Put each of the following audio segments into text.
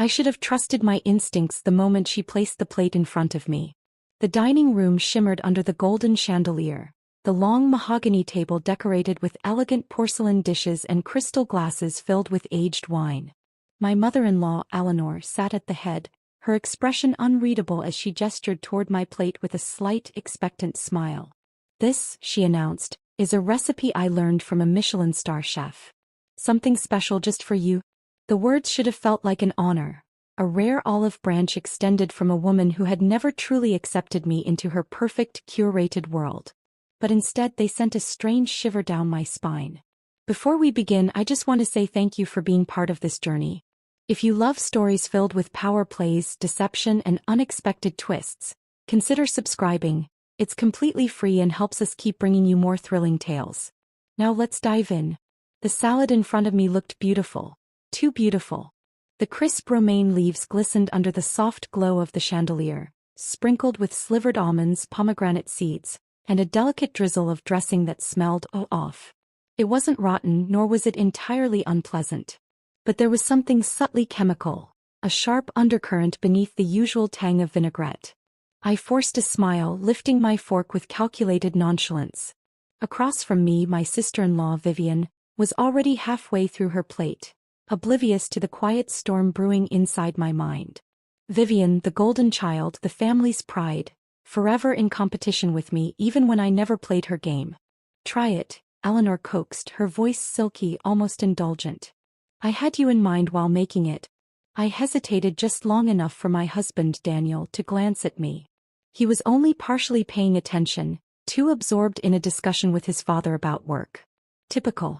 I should have trusted my instincts the moment she placed the plate in front of me. The dining room shimmered under the golden chandelier, the long mahogany table decorated with elegant porcelain dishes and crystal glasses filled with aged wine. My mother-in-law, Eleanor, sat at the head, her expression unreadable as she gestured toward my plate with a slight, expectant smile. "This," she announced, "is a recipe I learned from a Michelin star chef. Something special just for you." The words should have felt like an honor, a rare olive branch extended from a woman who had never truly accepted me into her perfect, curated world. But instead they sent a strange shiver down my spine. "Before we begin, I just want to say thank you for being part of this journey. If you love stories filled with power plays, deception, and unexpected twists, consider subscribing. It's completely free and helps us keep bringing you more thrilling tales. Now let's dive in." The salad in front of me looked beautiful. Too beautiful. The crisp romaine leaves glistened under the soft glow of the chandelier, sprinkled with slivered almonds, pomegranate seeds, and a delicate drizzle of dressing that smelled off. It wasn't rotten, nor was it entirely unpleasant. But there was something subtly chemical, a sharp undercurrent beneath the usual tang of vinaigrette. I forced a smile, lifting my fork with calculated nonchalance. Across from me, my sister-in-law, Vivian, was already halfway through her plate, oblivious to the quiet storm brewing inside my mind. Vivian, the golden child, the family's pride, forever in competition with me even when I never played her game. "Try it," Eleanor coaxed, her voice silky, almost indulgent. "I had you in mind while making it." I hesitated just long enough for my husband, Daniel, to glance at me. He was only partially paying attention, too absorbed in a discussion with his father about work. Typical.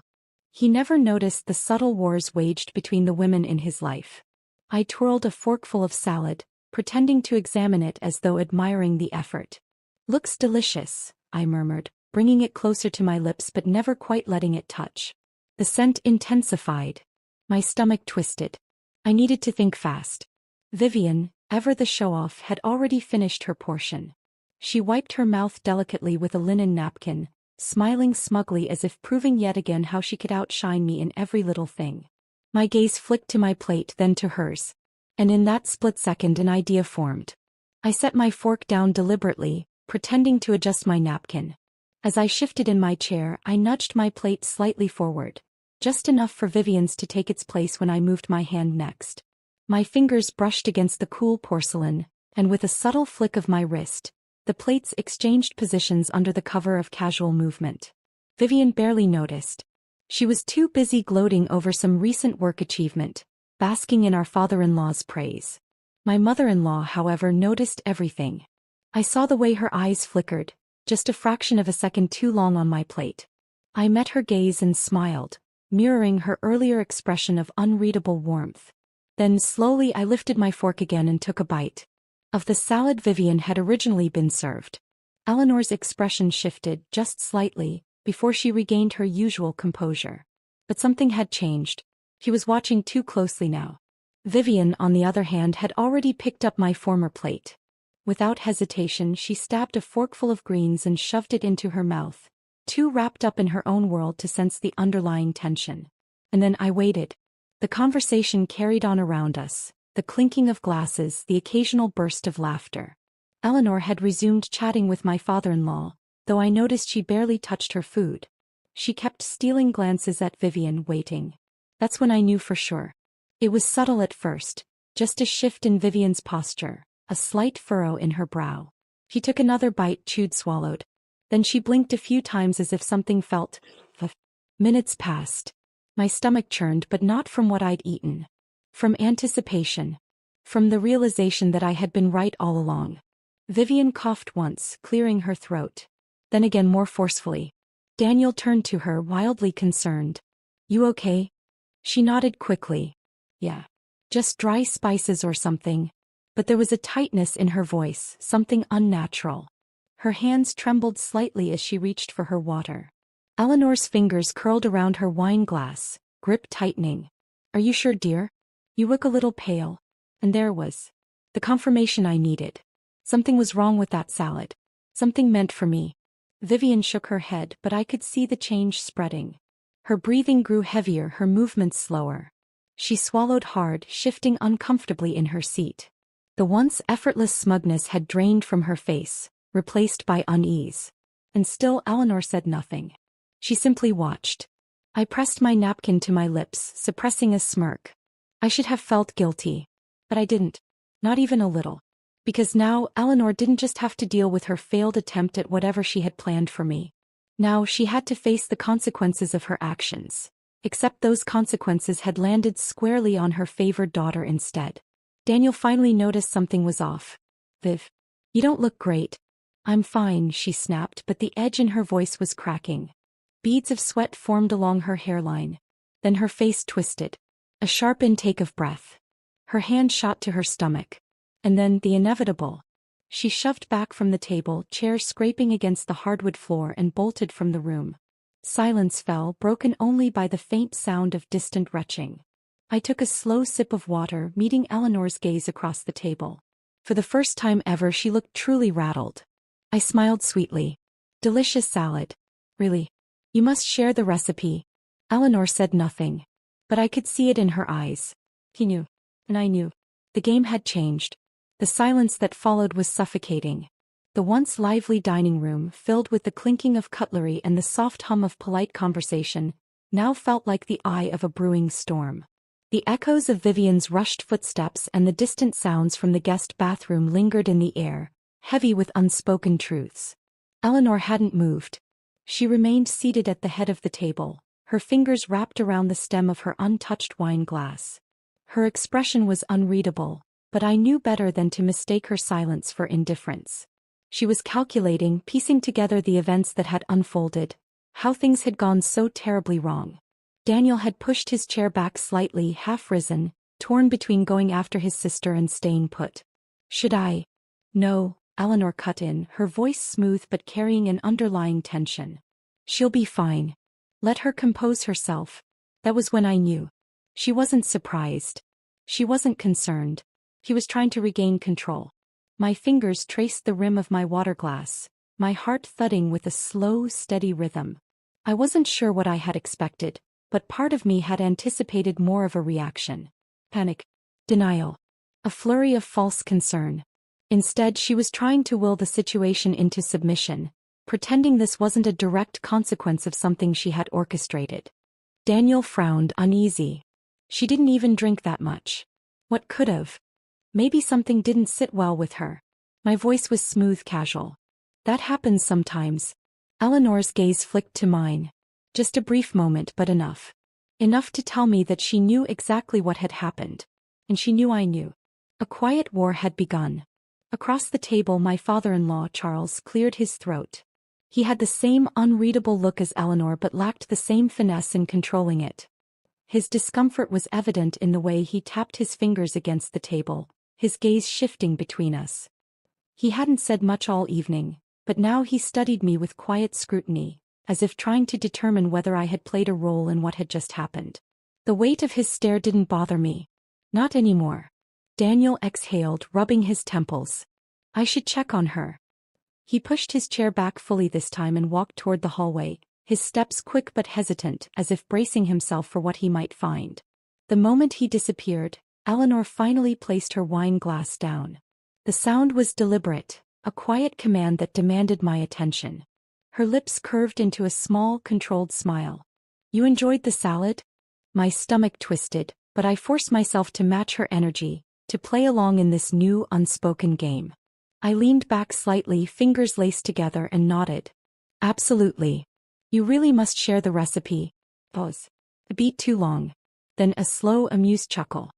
He never noticed the subtle wars waged between the women in his life. I twirled a forkful of salad, pretending to examine it as though admiring the effort. "Looks delicious," I murmured, bringing it closer to my lips but never quite letting it touch. The scent intensified. My stomach twisted. I needed to think fast. Vivian, ever the show-off, had already finished her portion. She wiped her mouth delicately with a linen napkin, smiling smugly as if proving yet again how she could outshine me in every little thing. My gaze flicked to my plate, then to hers. And in that split second an idea formed. I set my fork down deliberately, pretending to adjust my napkin. As I shifted in my chair, I nudged my plate slightly forward, just enough for Vivian's to take its place when I moved my hand next. My fingers brushed against the cool porcelain, and with a subtle flick of my wrist, the plates exchanged positions under the cover of casual movement. Vivian barely noticed. She was too busy gloating over some recent work achievement, basking in our father-in-law's praise. My mother-in-law, however, noticed everything. I saw the way her eyes flickered, just a fraction of a second too long on my plate. I met her gaze and smiled, mirroring her earlier expression of unreadable warmth. Then slowly I lifted my fork again and took a bite. Of the salad Vivian had originally been served. Eleanor's expression shifted just slightly before she regained her usual composure. But something had changed. He was watching too closely now. Vivian, on the other hand, had already picked up my former plate. Without hesitation, she stabbed a forkful of greens and shoved it into her mouth, too wrapped up in her own world to sense the underlying tension. And then I waited. The conversation carried on around us, the clinking of glasses, the occasional burst of laughter. Eleanor had resumed chatting with my father-in-law, though I noticed she barely touched her food. She kept stealing glances at Vivian, waiting. That's when I knew for sure. It was subtle at first, just a shift in Vivian's posture, a slight furrow in her brow. He took another bite, chewed, swallowed. Then she blinked a few times as if something felt. Minutes passed. My stomach churned, but not from what I'd eaten. From anticipation. From the realization that I had been right all along. Vivian coughed once, clearing her throat. Then again more forcefully. Daniel turned to her, wildly concerned. "You okay?" She nodded quickly. "Yeah. Just dry spices or something." But there was a tightness in her voice, something unnatural. Her hands trembled slightly as she reached for her water. Eleanor's fingers curled around her wine glass, grip tightening. "Are you sure, dear? You look a little pale." And there was the confirmation I needed. Something was wrong with that salad. Something meant for me. Vivian shook her head, but I could see the change spreading. Her breathing grew heavier, her movements slower. She swallowed hard, shifting uncomfortably in her seat. The once effortless smugness had drained from her face, replaced by unease. And still Eleanor said nothing. She simply watched. I pressed my napkin to my lips, suppressing a smirk. I should have felt guilty. But I didn't. Not even a little. Because now Eleanor didn't just have to deal with her failed attempt at whatever she had planned for me. Now she had to face the consequences of her actions. Except those consequences had landed squarely on her favored daughter instead. Daniel finally noticed something was off. "Viv, you don't look great." "I'm fine," she snapped, but the edge in her voice was cracking. Beads of sweat formed along her hairline. Then her face twisted. A sharp intake of breath. Her hand shot to her stomach. And then the inevitable. She shoved back from the table, chair scraping against the hardwood floor, and bolted from the room. Silence fell, broken only by the faint sound of distant retching. I took a slow sip of water, meeting Eleanor's gaze across the table. For the first time ever she looked truly rattled. I smiled sweetly. "Delicious salad. Really? You must share the recipe." Eleanor said nothing. But I could see it in her eyes. He knew. And I knew. The game had changed. The silence that followed was suffocating. The once lively dining room, filled with the clinking of cutlery and the soft hum of polite conversation, now felt like the eye of a brewing storm. The echoes of Vivian's rushed footsteps and the distant sounds from the guest bathroom lingered in the air, heavy with unspoken truths. Eleanor hadn't moved. She remained seated at the head of the table, her fingers wrapped around the stem of her untouched wine glass. Her expression was unreadable, but I knew better than to mistake her silence for indifference. She was calculating, piecing together the events that had unfolded, how things had gone so terribly wrong. Daniel had pushed his chair back slightly, half risen, torn between going after his sister and staying put. "Should I?" "No," Eleanor cut in, her voice smooth but carrying an underlying tension. "She'll be fine. Let her compose herself." That was when I knew. She wasn't surprised. She wasn't concerned. He was trying to regain control. My fingers traced the rim of my water glass, my heart thudding with a slow, steady rhythm. I wasn't sure what I had expected, but part of me had anticipated more of a reaction. Panic. Denial. A flurry of false concern. Instead, she was trying to will the situation into submission, pretending this wasn't a direct consequence of something she had orchestrated. Daniel frowned, uneasy. She didn't even drink that much. What could have? Maybe something didn't sit well with her. My voice was smooth, casual. "That happens sometimes." Eleanor's gaze flicked to mine. Just a brief moment, but enough. Enough to tell me that she knew exactly what had happened. And she knew I knew. A quiet war had begun. Across the table, my father-in-law, Charles, cleared his throat. He had the same unreadable look as Eleanor but lacked the same finesse in controlling it. His discomfort was evident in the way he tapped his fingers against the table, his gaze shifting between us. He hadn't said much all evening, but now he studied me with quiet scrutiny, as if trying to determine whether I had played a role in what had just happened. The weight of his stare didn't bother me. Not anymore. Daniel exhaled, rubbing his temples. "I should check on her." He pushed his chair back fully this time and walked toward the hallway, his steps quick but hesitant, as if bracing himself for what he might find. The moment he disappeared, Eleanor finally placed her wine glass down. The sound was deliberate, a quiet command that demanded my attention. Her lips curved into a small, controlled smile. "You enjoyed the salad?" My stomach twisted, but I forced myself to match her energy, to play along in this new, unspoken game. I leaned back slightly, fingers laced together, and nodded. "Absolutely. You really must share the recipe." Pause. A beat too long. Then a slow, amused chuckle.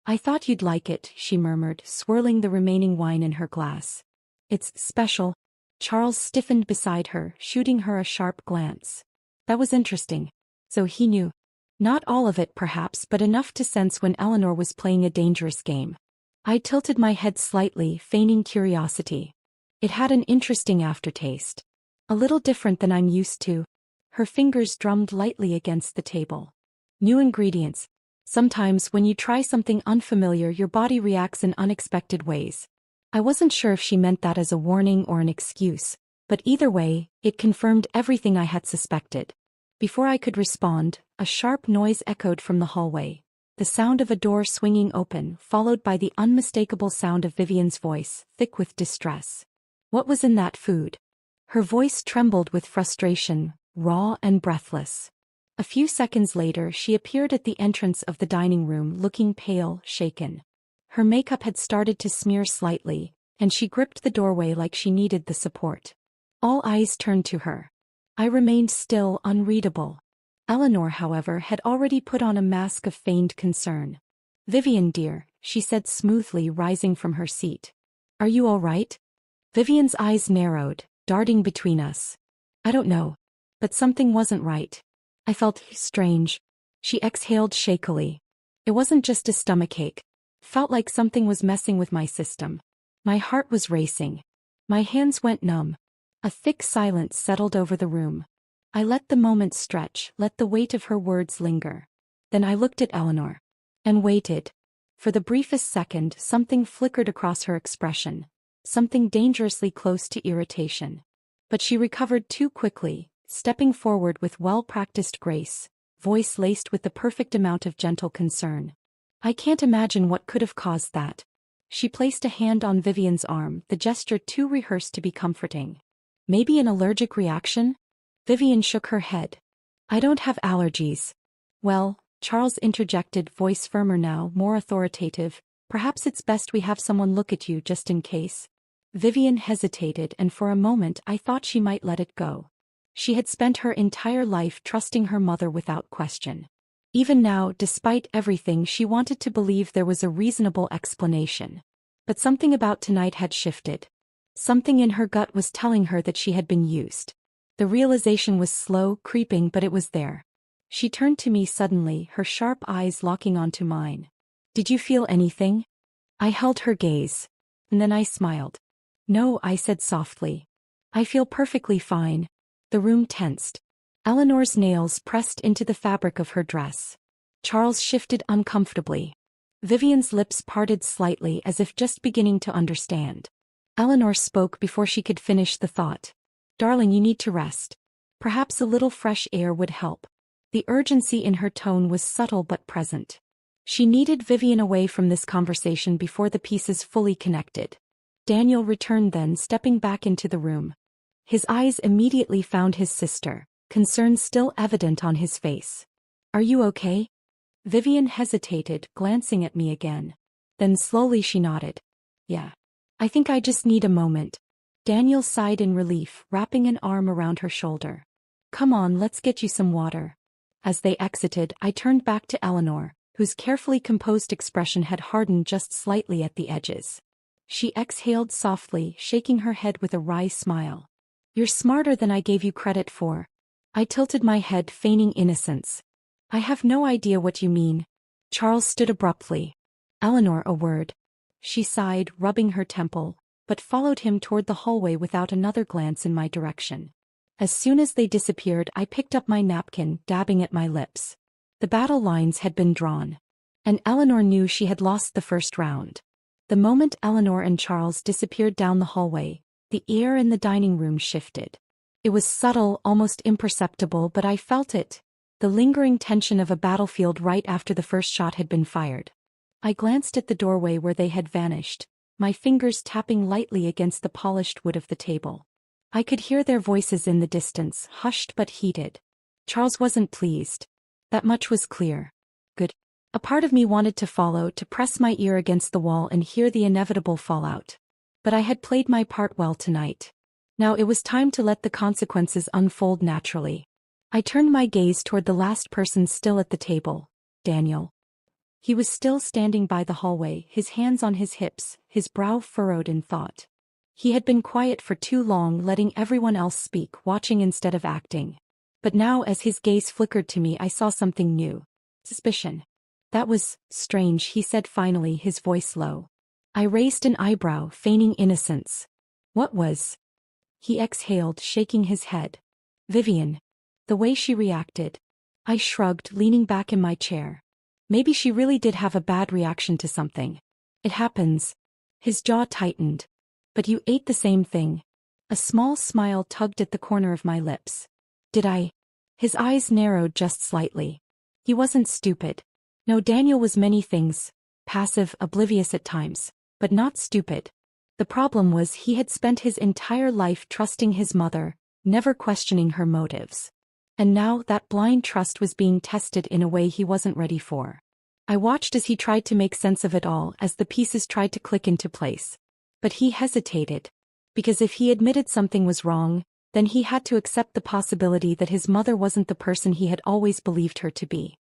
"I thought you'd like it," she murmured, swirling the remaining wine in her glass. "It's special." Charles stiffened beside her, shooting her a sharp glance. That was interesting. So he knew. Not all of it perhaps, but enough to sense when Eleanor was playing a dangerous game. I tilted my head slightly, feigning curiosity. It had an interesting aftertaste. A little different than I'm used to. Her fingers drummed lightly against the table. New ingredients. Sometimes when you try something unfamiliar, your body reacts in unexpected ways. I wasn't sure if she meant that as a warning or an excuse, but either way, it confirmed everything I had suspected. Before I could respond, a sharp noise echoed from the hallway. The sound of a door swinging open, followed by the unmistakable sound of Vivian's voice, thick with distress. What was in that food? Her voice trembled with frustration, raw and breathless. A few seconds later she appeared at the entrance of the dining room looking pale, shaken. Her makeup had started to smear slightly, and she gripped the doorway like she needed the support. All eyes turned to her. I remained still, unreadable. Eleanor, however, had already put on a mask of feigned concern. "Vivian dear," she said smoothly, rising from her seat. "Are you all right?" Vivian's eyes narrowed, darting between us. "I don't know. But something wasn't right. I felt strange." She exhaled shakily. "It wasn't just a stomachache. Felt like something was messing with my system. My heart was racing. My hands went numb." A thick silence settled over the room. I let the moment stretch, let the weight of her words linger. Then I looked at Eleanor. And waited. For the briefest second, something flickered across her expression. Something dangerously close to irritation. But she recovered too quickly, stepping forward with well-practiced grace, voice laced with the perfect amount of gentle concern. "I can't imagine what could have caused that." She placed a hand on Vivian's arm, the gesture too rehearsed to be comforting. "Maybe an allergic reaction?" Vivian shook her head. "I don't have allergies." "Well," Charles interjected, voice firmer now, more authoritative, "perhaps it's best we have someone look at you just in case." Vivian hesitated, and for a moment I thought she might let it go. She had spent her entire life trusting her mother without question. Even now, despite everything, she wanted to believe there was a reasonable explanation. But something about tonight had shifted. Something in her gut was telling her that she had been used. The realization was slow, creeping, but it was there. She turned to me suddenly, her sharp eyes locking onto mine. "Did you feel anything?" I held her gaze. And then I smiled. "No," I said softly. "I feel perfectly fine." The room tensed. Eleanor's nails pressed into the fabric of her dress. Charles shifted uncomfortably. Vivian's lips parted slightly as if just beginning to understand. Eleanor spoke before she could finish the thought. "Darling, you need to rest. Perhaps a little fresh air would help." The urgency in her tone was subtle but present. She needed Vivian away from this conversation before the pieces fully connected. Daniel returned then, stepping back into the room. His eyes immediately found his sister, concern still evident on his face. "Are you okay?" Vivian hesitated, glancing at me again. Then slowly she nodded. "Yeah. I think I just need a moment." Daniel sighed in relief, wrapping an arm around her shoulder. "Come on, let's get you some water." As they exited, I turned back to Eleanor, whose carefully composed expression had hardened just slightly at the edges. She exhaled softly, shaking her head with a wry smile. "You're smarter than I gave you credit for." I tilted my head, feigning innocence. "I have no idea what you mean." Charles stood abruptly. "Eleanor, a word." She sighed, rubbing her temple, but followed him toward the hallway without another glance in my direction. As soon as they disappeared, I picked up my napkin, dabbing at my lips. The battle lines had been drawn. And Eleanor knew she had lost the first round. The moment Eleanor and Charles disappeared down the hallway, the air in the dining room shifted. It was subtle, almost imperceptible, but I felt it. The lingering tension of a battlefield right after the first shot had been fired. I glanced at the doorway where they had vanished, my fingers tapping lightly against the polished wood of the table. I could hear their voices in the distance, hushed but heated. Charles wasn't pleased. That much was clear. Good. A part of me wanted to follow, to press my ear against the wall and hear the inevitable fallout. But I had played my part well tonight. Now it was time to let the consequences unfold naturally. I turned my gaze toward the last person still at the table, Daniel. He was still standing by the hallway, his hands on his hips, his brow furrowed in thought. He had been quiet for too long, letting everyone else speak, watching instead of acting. But now, as his gaze flickered to me, I saw something new. Suspicion. "That was strange," he said finally, his voice low. I raised an eyebrow, feigning innocence. "What was?" He exhaled, shaking his head. "Vivian. The way she reacted." I shrugged, leaning back in my chair. Maybe she really did have a bad reaction to something. It happens. His jaw tightened. "But you ate the same thing." A small smile tugged at the corner of my lips. "Did I?" His eyes narrowed just slightly. He wasn't stupid. No, Daniel was many things. Passive, oblivious at times. But not stupid. The problem was he had spent his entire life trusting his mother, never questioning her motives. And now that blind trust was being tested in a way he wasn't ready for. I watched as he tried to make sense of it all, as the pieces tried to click into place. But he hesitated. Because if he admitted something was wrong, then he had to accept the possibility that his mother wasn't the person he had always believed her to be.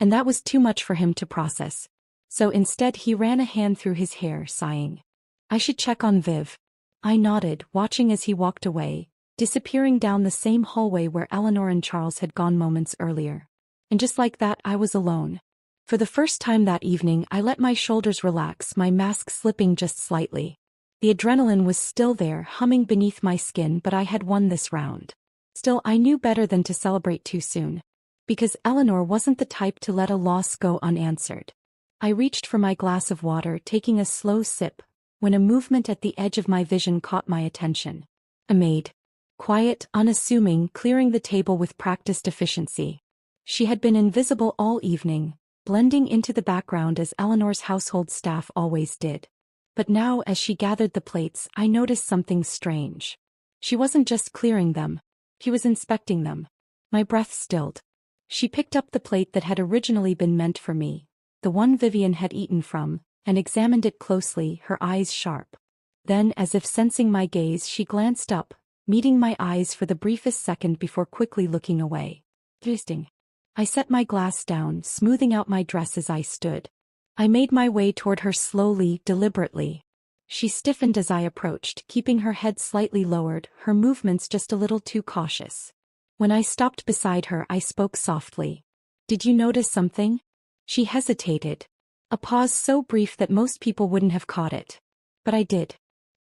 And that was too much for him to process. So instead he ran a hand through his hair, sighing. I should check on Viv. I nodded, watching as he walked away, disappearing down the same hallway where Eleanor and Charles had gone moments earlier. And just like that, I was alone. For the first time that evening, I let my shoulders relax, my mask slipping just slightly. The adrenaline was still there, humming beneath my skin, but I had won this round. Still, I knew better than to celebrate too soon. Because Eleanor wasn't the type to let a loss go unanswered. I reached for my glass of water, taking a slow sip, when a movement at the edge of my vision caught my attention. A maid. Quiet, unassuming, clearing the table with practiced efficiency. She had been invisible all evening, blending into the background as Eleanor's household staff always did. But now, as she gathered the plates, I noticed something strange. She wasn't just clearing them. She was inspecting them. My breath stilled. She picked up the plate that had originally been meant for me, the one Vivian had eaten from, and examined it closely, her eyes sharp. Then, as if sensing my gaze, she glanced up, meeting my eyes for the briefest second before quickly looking away. Interesting. I set my glass down, smoothing out my dress as I stood. I made my way toward her slowly, deliberately. She stiffened as I approached, keeping her head slightly lowered, her movements just a little too cautious. When I stopped beside her, I spoke softly. Did you notice something? She hesitated. A pause so brief that most people wouldn't have caught it. But I did.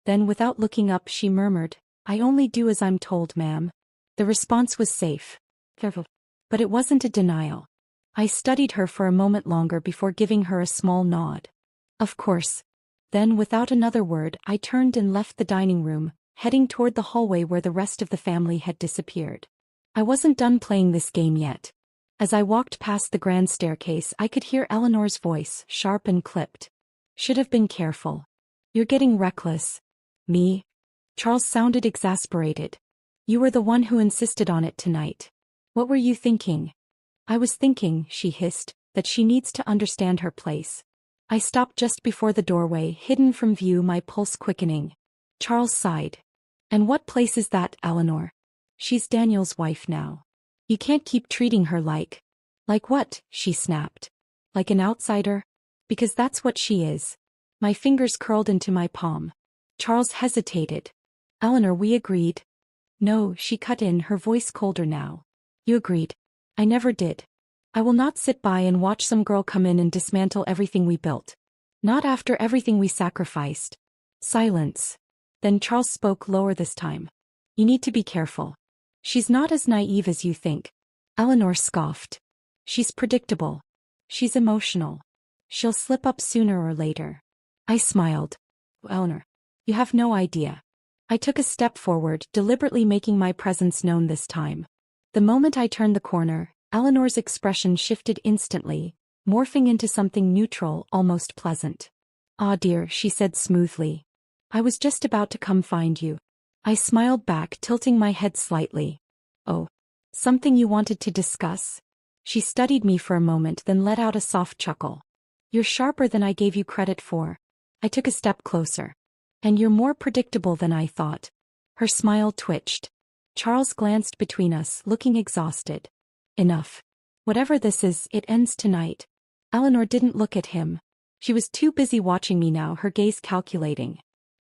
Then, without looking up, she murmured, I only do as I'm told, ma'am. The response was safe. Careful. But it wasn't a denial. I studied her for a moment longer before giving her a small nod. Of course. Then, without another word, I turned and left the dining room, heading toward the hallway where the rest of the family had disappeared. I wasn't done playing this game yet. As I walked past the grand staircase, I could hear Eleanor's voice, sharp and clipped. Should have been careful. You're getting reckless. Me? Charles sounded exasperated. You were the one who insisted on it tonight. What were you thinking? I was thinking, she hissed, that she needs to understand her place. I stopped just before the doorway, hidden from view, my pulse quickening. Charles sighed. And what place is that, Eleanor? She's Daniel's wife now. You can't keep treating her like what? She snapped. Like an outsider? Because that's what she is. My fingers curled into my palm. Charles hesitated. Eleanor, we agreed. No, she cut in, her voice colder now. You agreed. I never did. I will not sit by and watch some girl come in and dismantle everything we built. Not after everything we sacrificed. Silence. Then Charles spoke lower this time. You need to be careful. She's not as naive as you think. Eleanor scoffed. She's predictable. She's emotional. She'll slip up sooner or later. I smiled. Eleanor, you have no idea. I took a step forward, deliberately making my presence known this time. The moment I turned the corner, Eleanor's expression shifted instantly, morphing into something neutral, almost pleasant. Ah, dear, she said smoothly. I was just about to come find you. I smiled back, tilting my head slightly. Oh. Something you wanted to discuss? She studied me for a moment, then let out a soft chuckle. You're sharper than I gave you credit for. I took a step closer. And you're more predictable than I thought. Her smile twitched. Charles glanced between us, looking exhausted. Enough. Whatever this is, it ends tonight. Eleanor didn't look at him. She was too busy watching me now, her gaze calculating.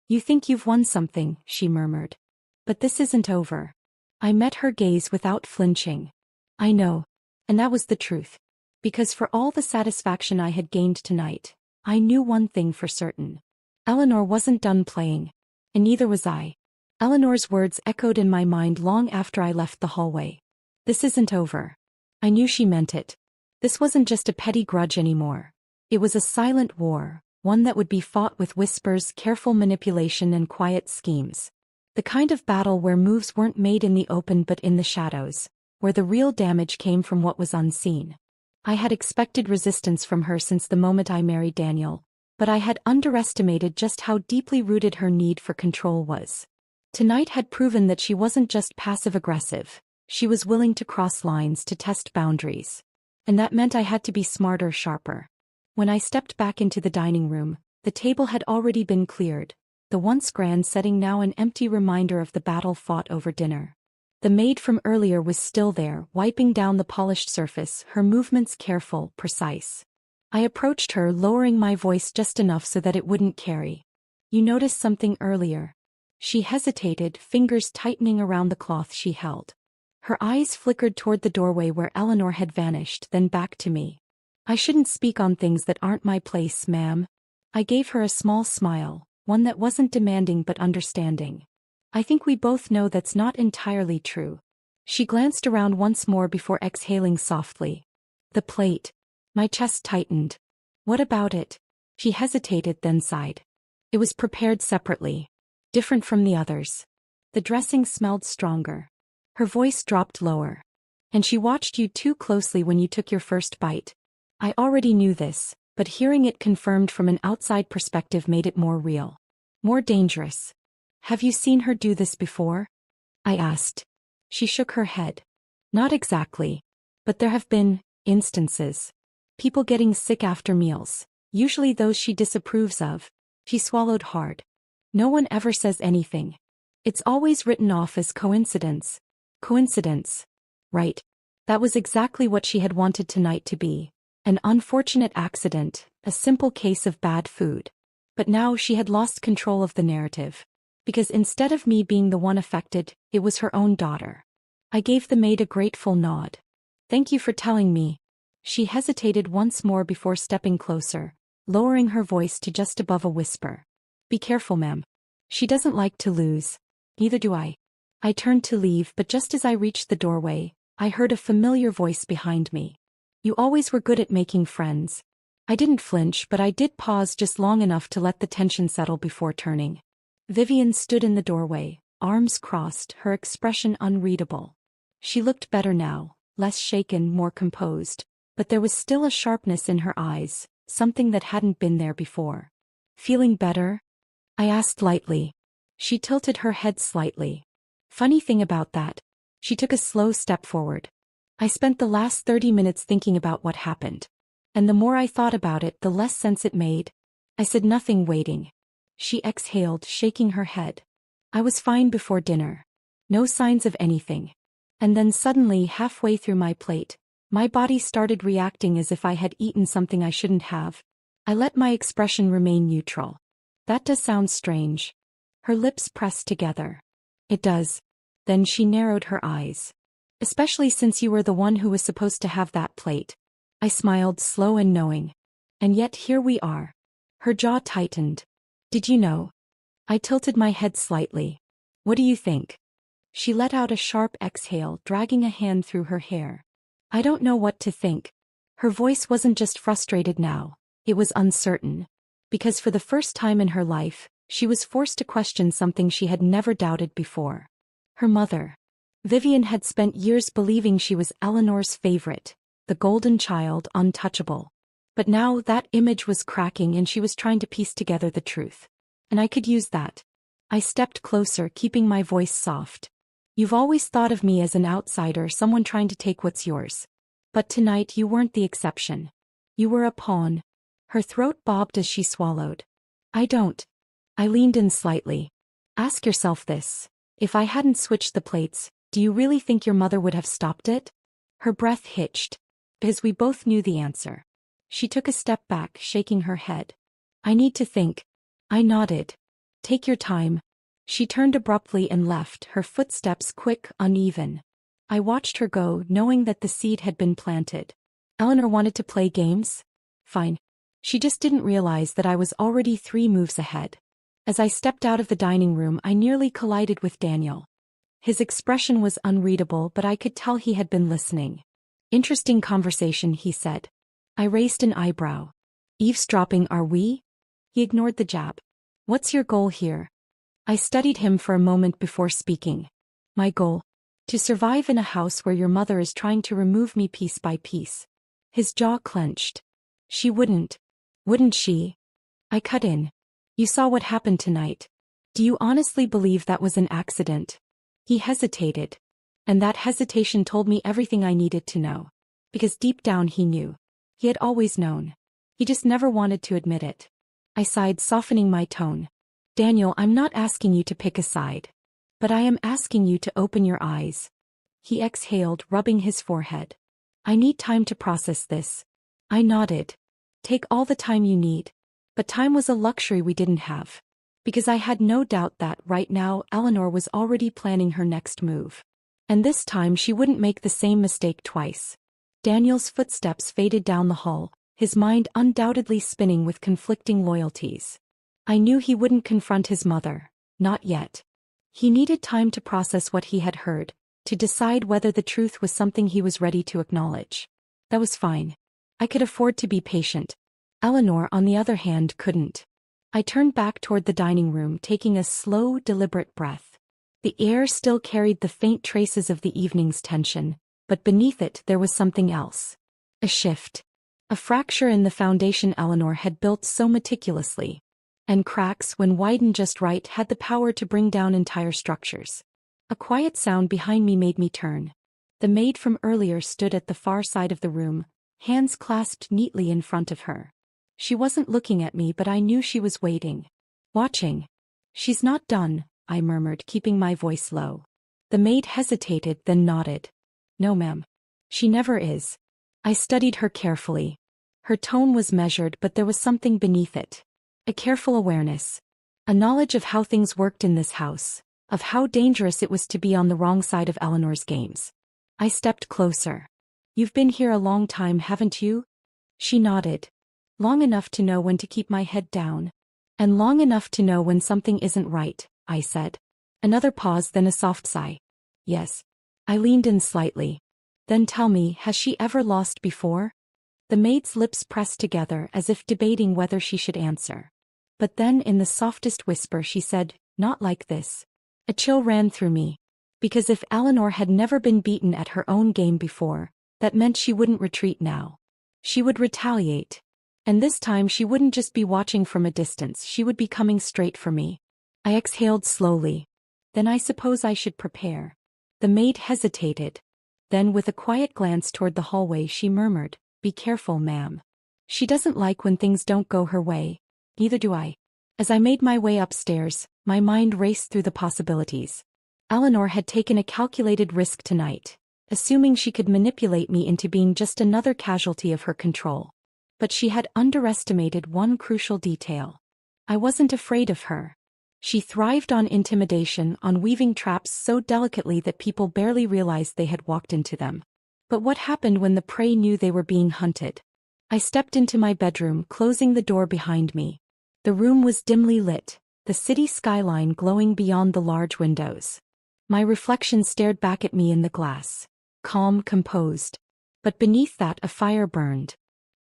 You think you've won something, she murmured. But this isn't over. I met her gaze without flinching. I know. And that was the truth. Because for all the satisfaction I had gained tonight, I knew one thing for certain. Eleanor wasn't done playing. And neither was I. Eleanor's words echoed in my mind long after I left the hallway. This isn't over. I knew she meant it. This wasn't just a petty grudge anymore. It was a silent war, one that would be fought with whispers, careful manipulation, and quiet schemes. The kind of battle where moves weren't made in the open but in the shadows, where the real damage came from what was unseen. I had expected resistance from her since the moment I married Daniel, but I had underestimated just how deeply rooted her need for control was. Tonight had proven that she wasn't just passive-aggressive, she was willing to cross lines to test boundaries. And that meant I had to be smarter, sharper. When I stepped back into the dining room, the table had already been cleared, the once grand setting now an empty reminder of the battle fought over dinner. The maid from earlier was still there, wiping down the polished surface, her movements careful, precise. I approached her, lowering my voice just enough so that it wouldn't carry. "You noticed something earlier?" She hesitated, fingers tightening around the cloth she held. Her eyes flickered toward the doorway where Eleanor had vanished, then back to me. "I shouldn't speak on things that aren't my place, ma'am." I gave her a small smile, one that wasn't demanding but understanding. "I think we both know that's not entirely true." She glanced around once more before exhaling softly. "The plate." My chest tightened. "What about it?" She hesitated, then sighed. "It was prepared separately. Different from the others. The dressing smelled stronger." Her voice dropped lower. "And she watched you too closely when you took your first bite." I already knew this, but hearing it confirmed from an outside perspective made it more real. More dangerous. "Have you seen her do this before?" I asked. She shook her head. "Not exactly. But there have been instances. People getting sick after meals, usually those she disapproves of." She swallowed hard. "No one ever says anything. It's always written off as coincidence." Coincidence. Right. That was exactly what she had wanted tonight to be. An unfortunate accident, a simple case of bad food. But now she had lost control of the narrative. Because instead of me being the one affected, it was her own daughter. I gave the maid a grateful nod. "Thank you for telling me." She hesitated once more before stepping closer, lowering her voice to just above a whisper. "Be careful, ma'am. She doesn't like to lose. Neither do I." I turned to leave, but just as I reached the doorway, I heard a familiar voice behind me. "You always were good at making friends." I didn't flinch, but I did pause just long enough to let the tension settle before turning. Vivian stood in the doorway, arms crossed, her expression unreadable. She looked better now, less shaken, more composed, but there was still a sharpness in her eyes, something that hadn't been there before. "Feeling better?" I asked lightly. She tilted her head slightly. "Funny thing about that." She took a slow step forward. "I spent the last 30 minutes thinking about what happened. And the more I thought about it, the less sense it made." I said nothing, waiting. She exhaled, shaking her head. "I was fine before dinner. No signs of anything. And then suddenly, halfway through my plate, my body started reacting as if I had eaten something I shouldn't have." I let my expression remain neutral. "That does sound strange." Her lips pressed together. "It does." Then she narrowed her eyes. "Especially since you were the one who was supposed to have that plate." I smiled, slow and knowing. "And yet here we are." Her jaw tightened. "Did you know?" I tilted my head slightly. "What do you think?" She let out a sharp exhale, dragging a hand through her hair. "I don't know what to think." Her voice wasn't just frustrated now, it was uncertain. Because for the first time in her life, she was forced to question something she had never doubted before. Her mother. Vivian had spent years believing she was Eleanor's favorite, the golden child, untouchable. But now that image was cracking and she was trying to piece together the truth. And I could use that. I stepped closer, keeping my voice soft. "You've always thought of me as an outsider, someone trying to take what's yours. But tonight you weren't the exception. You were a pawn." Her throat bobbed as she swallowed. "I don't." I leaned in slightly. "Ask yourself this. If I hadn't switched the plates, do you really think your mother would have stopped it?" Her breath hitched. Because we both knew the answer. She took a step back, shaking her head. "I need to think." I nodded. "Take your time." She turned abruptly and left, her footsteps quick, uneven. I watched her go, knowing that the seed had been planted. Eleanor wanted to play games? Fine. She just didn't realize that I was already 3 moves ahead. As I stepped out of the dining room, I nearly collided with Daniel. His expression was unreadable, but I could tell he had been listening. "Interesting conversation," he said. I raised an eyebrow. "Eavesdropping, are we?" He ignored the jab. "What's your goal here?" I studied him for a moment before speaking. "My goal? To survive in a house where your mother is trying to remove me piece by piece." His jaw clenched. She wouldn't she? I cut in. You saw what happened tonight. Do you honestly believe that was an accident? He hesitated. And that hesitation told me everything I needed to know. Because deep down he knew. He had always known. He just never wanted to admit it. I sighed, softening my tone. Daniel, I'm not asking you to pick a side. But I am asking you to open your eyes. He exhaled, rubbing his forehead. I need time to process this. I nodded. Take all the time you need. But time was a luxury we didn't have. Because I had no doubt that, right now, Eleanor was already planning her next move. And this time she wouldn't make the same mistake twice. Daniel's footsteps faded down the hall, his mind undoubtedly spinning with conflicting loyalties. I knew he wouldn't confront his mother. Not yet. He needed time to process what he had heard, to decide whether the truth was something he was ready to acknowledge. That was fine. I could afford to be patient. Eleanor, on the other hand, couldn't. I turned back toward the dining room, taking a slow, deliberate breath. The air still carried the faint traces of the evening's tension, but beneath it there was something else. A shift. A fracture in the foundation Eleanor had built so meticulously. And cracks, when widened just right, had the power to bring down entire structures. A quiet sound behind me made me turn. The maid from earlier stood at the far side of the room, hands clasped neatly in front of her. She wasn't looking at me, but I knew she was waiting. Watching. She's not done, I murmured, keeping my voice low. The maid hesitated, then nodded. No, ma'am. She never is. I studied her carefully. Her tone was measured, but there was something beneath it. A careful awareness. A knowledge of how things worked in this house, of how dangerous it was to be on the wrong side of Eleanor's games. I stepped closer. You've been here a long time, haven't you? She nodded. Long enough to know when to keep my head down. And long enough to know when something isn't right, I said. Another pause, then a soft sigh. Yes. I leaned in slightly. Then tell me, has she ever lost before? The maid's lips pressed together as if debating whether she should answer. But then in the softest whisper she said, not like this. A chill ran through me. Because if Eleanor had never been beaten at her own game before, that meant she wouldn't retreat now. She would retaliate. And this time she wouldn't just be watching from a distance, she would be coming straight for me. I exhaled slowly. Then I suppose I should prepare. The maid hesitated. Then with a quiet glance toward the hallway she murmured, be careful, ma'am. She doesn't like when things don't go her way. Neither do I. As I made my way upstairs, my mind raced through the possibilities. Eleanor had taken a calculated risk tonight, assuming she could manipulate me into being just another casualty of her control. But she had underestimated one crucial detail. I wasn't afraid of her. She thrived on intimidation, on weaving traps so delicately that people barely realized they had walked into them. But what happened when the prey knew they were being hunted? I stepped into my bedroom, closing the door behind me. The room was dimly lit, the city skyline glowing beyond the large windows. My reflection stared back at me in the glass, calm, composed. But beneath that a fire burned.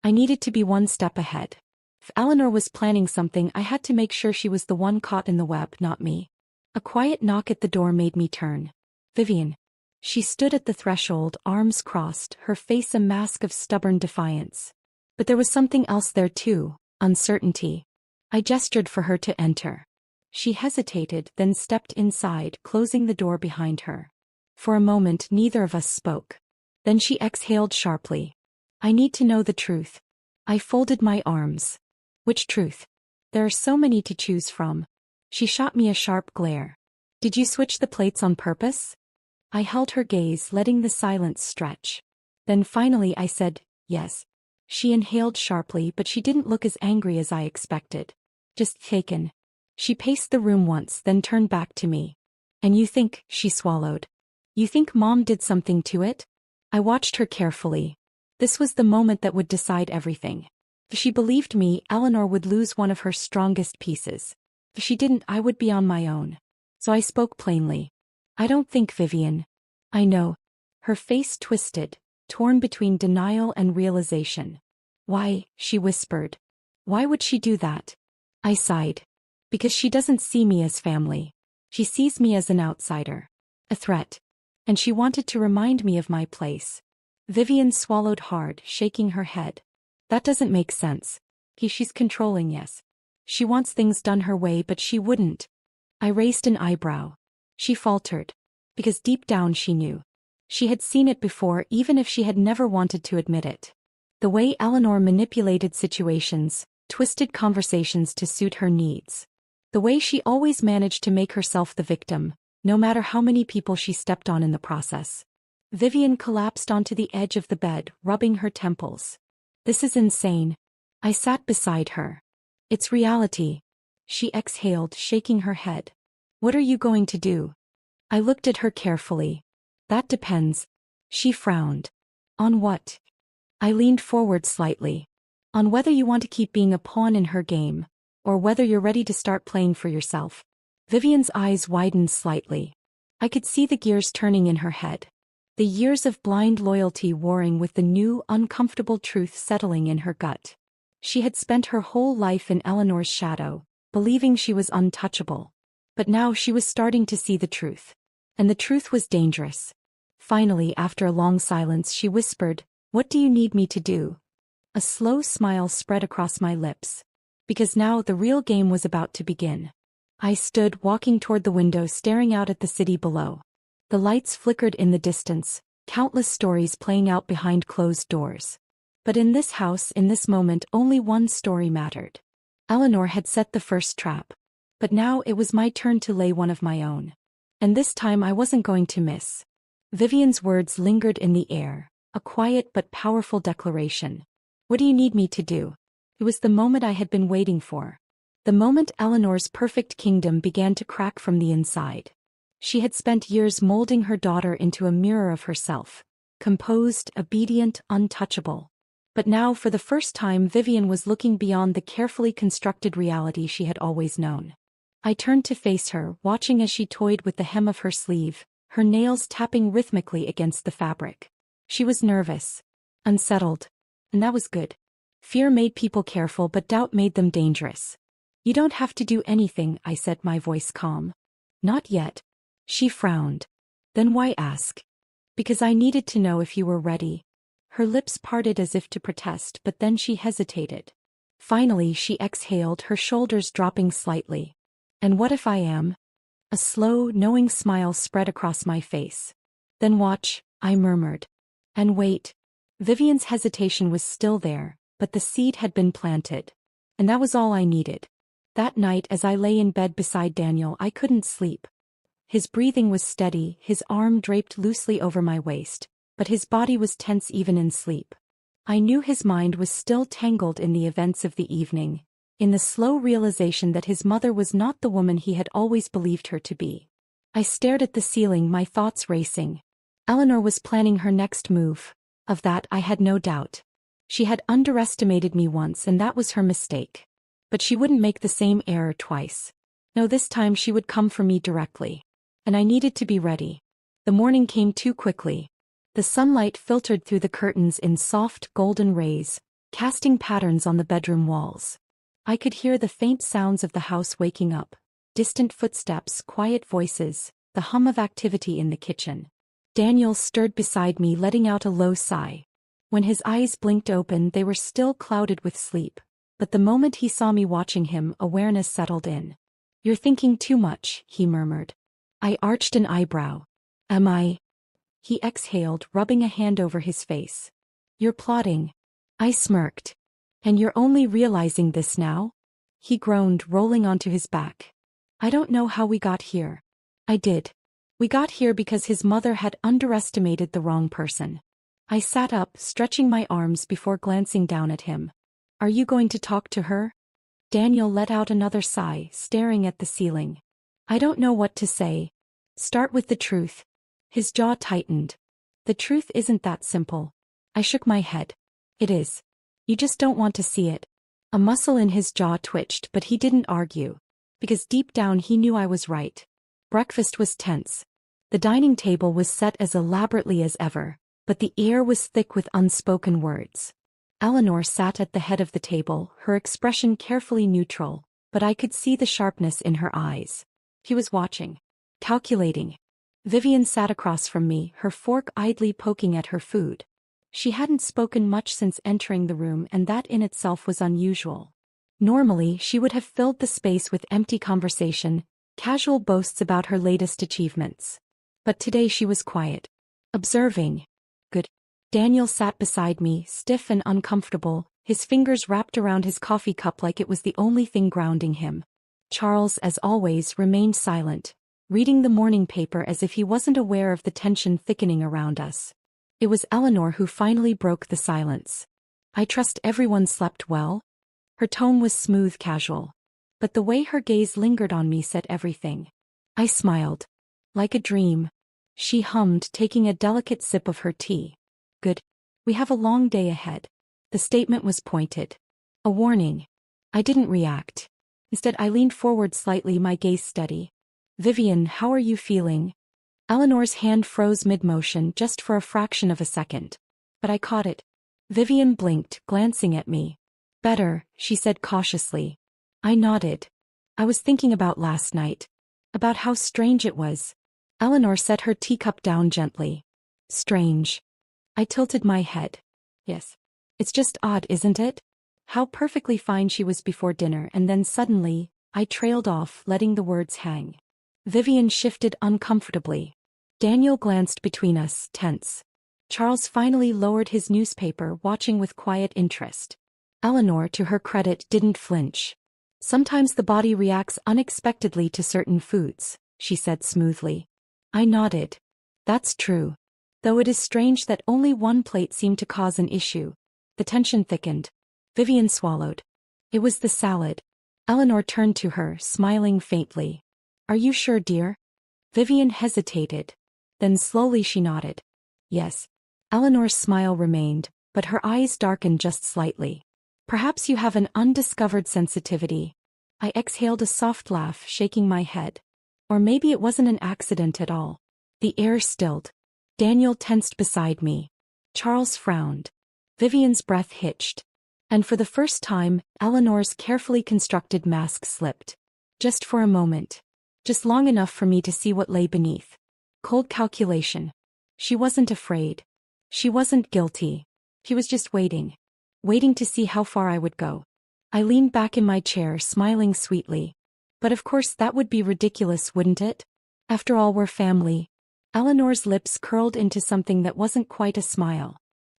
I needed to be one step ahead. If Eleanor was planning something, I had to make sure she was the one caught in the web, not me. A quiet knock at the door made me turn. Vivian. She stood at the threshold, arms crossed, her face a mask of stubborn defiance. But there was something else there too, uncertainty. I gestured for her to enter. She hesitated, then stepped inside, closing the door behind her. For a moment neither of us spoke. Then she exhaled sharply. I need to know the truth. I folded my arms. Which truth? There are so many to choose from. She shot me a sharp glare. Did you switch the plates on purpose? I held her gaze, letting the silence stretch. Then finally I said, yes. She inhaled sharply, but she didn't look as angry as I expected. Just taken. She paced the room once, then turned back to me. And you think, she swallowed. You think Mom did something to it? I watched her carefully. This was the moment that would decide everything. If she believed me, Eleanor would lose one of her strongest pieces. If she didn't, I would be on my own. So I spoke plainly. I don't think, Vivian. I know. Her face twisted, torn between denial and realization. Why, she whispered. Why would she do that? I sighed. Because she doesn't see me as family. She sees me as an outsider. A threat. And she wanted to remind me of my place. Vivian swallowed hard, shaking her head. That doesn't make sense. She's controlling, yes. She wants things done her way, but she wouldn't. I raised an eyebrow. She faltered. Because deep down she knew. She had seen it before, even if she had never wanted to admit it. The way Eleanor manipulated situations, twisted conversations to suit her needs. The way she always managed to make herself the victim, no matter how many people she stepped on in the process. Vivian collapsed onto the edge of the bed, rubbing her temples. This is insane. I sat beside her. It's reality. She exhaled, shaking her head. What are you going to do? I looked at her carefully. That depends. She frowned. On what? I leaned forward slightly. On whether you want to keep being a pawn in her game, or whether you're ready to start playing for yourself. Vivian's eyes widened slightly. I could see the gears turning in her head. The years of blind loyalty warring with the new, uncomfortable truth settling in her gut. She had spent her whole life in Eleanor's shadow, believing she was untouchable. But now she was starting to see the truth. And the truth was dangerous. Finally, after a long silence, she whispered, "What do you need me to do?" A slow smile spread across my lips. Because now the real game was about to begin. I stood, walking toward the window, staring out at the city below. The lights flickered in the distance, countless stories playing out behind closed doors. But in this house, in this moment, only one story mattered. Eleanor had set the first trap. But now it was my turn to lay one of my own. And this time I wasn't going to miss. Vivian's words lingered in the air, a quiet but powerful declaration. What do you need me to do? It was the moment I had been waiting for. The moment Eleanor's perfect kingdom began to crack from the inside. She had spent years molding her daughter into a mirror of herself. Composed, obedient, untouchable. But now, for the first time, Vivian was looking beyond the carefully constructed reality she had always known. I turned to face her, watching as she toyed with the hem of her sleeve, her nails tapping rhythmically against the fabric. She was nervous. Unsettled. And that was good. Fear made people careful, but doubt made them dangerous. You don't have to do anything, I said, my voice calm. Not yet. She frowned. Then why ask? Because I needed to know if you were ready. Her lips parted as if to protest, but then she hesitated. Finally she exhaled, her shoulders dropping slightly. And what if I am? A slow, knowing smile spread across my face. Then watch, I murmured. And wait. Vivian's hesitation was still there, but the seed had been planted. And that was all I needed. That night, as I lay in bed beside Daniel, I couldn't sleep. His breathing was steady, his arm draped loosely over my waist, but his body was tense even in sleep. I knew his mind was still tangled in the events of the evening, in the slow realization that his mother was not the woman he had always believed her to be. I stared at the ceiling, my thoughts racing. Eleanor was planning her next move. Of that I had no doubt. She had underestimated me once, and that was her mistake. But she wouldn't make the same error twice. No, this time she would come for me directly. And I needed to be ready. The morning came too quickly. The sunlight filtered through the curtains in soft, golden rays, casting patterns on the bedroom walls. I could hear the faint sounds of the house waking up, distant footsteps, quiet voices, the hum of activity in the kitchen. Daniel stirred beside me, letting out a low sigh. When his eyes blinked open, they were still clouded with sleep. But the moment he saw me watching him, awareness settled in. "You're thinking too much," he murmured. I arched an eyebrow. "Am I?" He exhaled, rubbing a hand over his face. "You're plotting." I smirked. "And you're only realizing this now?" He groaned, rolling onto his back. "I don't know how we got here." I did. We got here because his mother had underestimated the wrong person. I sat up, stretching my arms before glancing down at him. "Are you going to talk to her?" Daniel let out another sigh, staring at the ceiling. "I don't know what to say." "Start with the truth." His jaw tightened. "The truth isn't that simple." I shook my head. "It is. You just don't want to see it." A muscle in his jaw twitched, but he didn't argue. Because deep down he knew I was right. Breakfast was tense. The dining table was set as elaborately as ever, but the air was thick with unspoken words. Eleanor sat at the head of the table, her expression carefully neutral, but I could see the sharpness in her eyes. He was watching. Calculating. Vivian sat across from me, her fork idly poking at her food. She hadn't spoken much since entering the room, and that in itself was unusual. Normally, she would have filled the space with empty conversation, casual boasts about her latest achievements. But today she was quiet. Observing. Good. Daniel sat beside me, stiff and uncomfortable, his fingers wrapped around his coffee cup like it was the only thing grounding him. Charles, as always, remained silent, reading the morning paper as if he wasn't aware of the tension thickening around us. It was Eleanor who finally broke the silence. "I trust everyone slept well?" Her tone was smooth, casual. But the way her gaze lingered on me said everything. I smiled. "Like a dream," she hummed, taking a delicate sip of her tea. "Good. We have a long day ahead." The statement was pointed. A warning. I didn't react. Instead, I leaned forward slightly, my gaze steady. "Vivian, how are you feeling?" Eleanor's hand froze mid-motion just for a fraction of a second. But I caught it. Vivian blinked, glancing at me. "Better," she said cautiously. I nodded. "I was thinking about last night. About how strange it was." Eleanor set her teacup down gently. "Strange." I tilted my head. "Yes. It's just odd, isn't it? How perfectly fine she was before dinner, and then suddenly, I trailed off, letting the words hang." Vivian shifted uncomfortably. Daniel glanced between us, tense. Charles finally lowered his newspaper, watching with quiet interest. Eleanor, to her credit, didn't flinch. "Sometimes the body reacts unexpectedly to certain foods," she said smoothly. I nodded. "That's true. Though it is strange that only one plate seemed to cause an issue." The tension thickened. Vivian swallowed. "It was the salad." Eleanor turned to her, smiling faintly. "Are you sure, dear?" Vivian hesitated. Then slowly she nodded. "Yes." Eleanor's smile remained, but her eyes darkened just slightly. "Perhaps you have an undiscovered sensitivity." I exhaled a soft laugh, shaking my head. Or maybe it wasn't an accident at all. The air stilled. Daniel tensed beside me. Charles frowned. Vivian's breath hitched. And for the first time, Eleanor's carefully constructed mask slipped. Just for a moment. Just long enough for me to see what lay beneath. Cold calculation. She wasn't afraid. She wasn't guilty. She was just waiting. Waiting to see how far I would go. I leaned back in my chair, smiling sweetly. But of course that would be ridiculous, wouldn't it? After all, we're family. Eleanor's lips curled into something that wasn't quite a smile.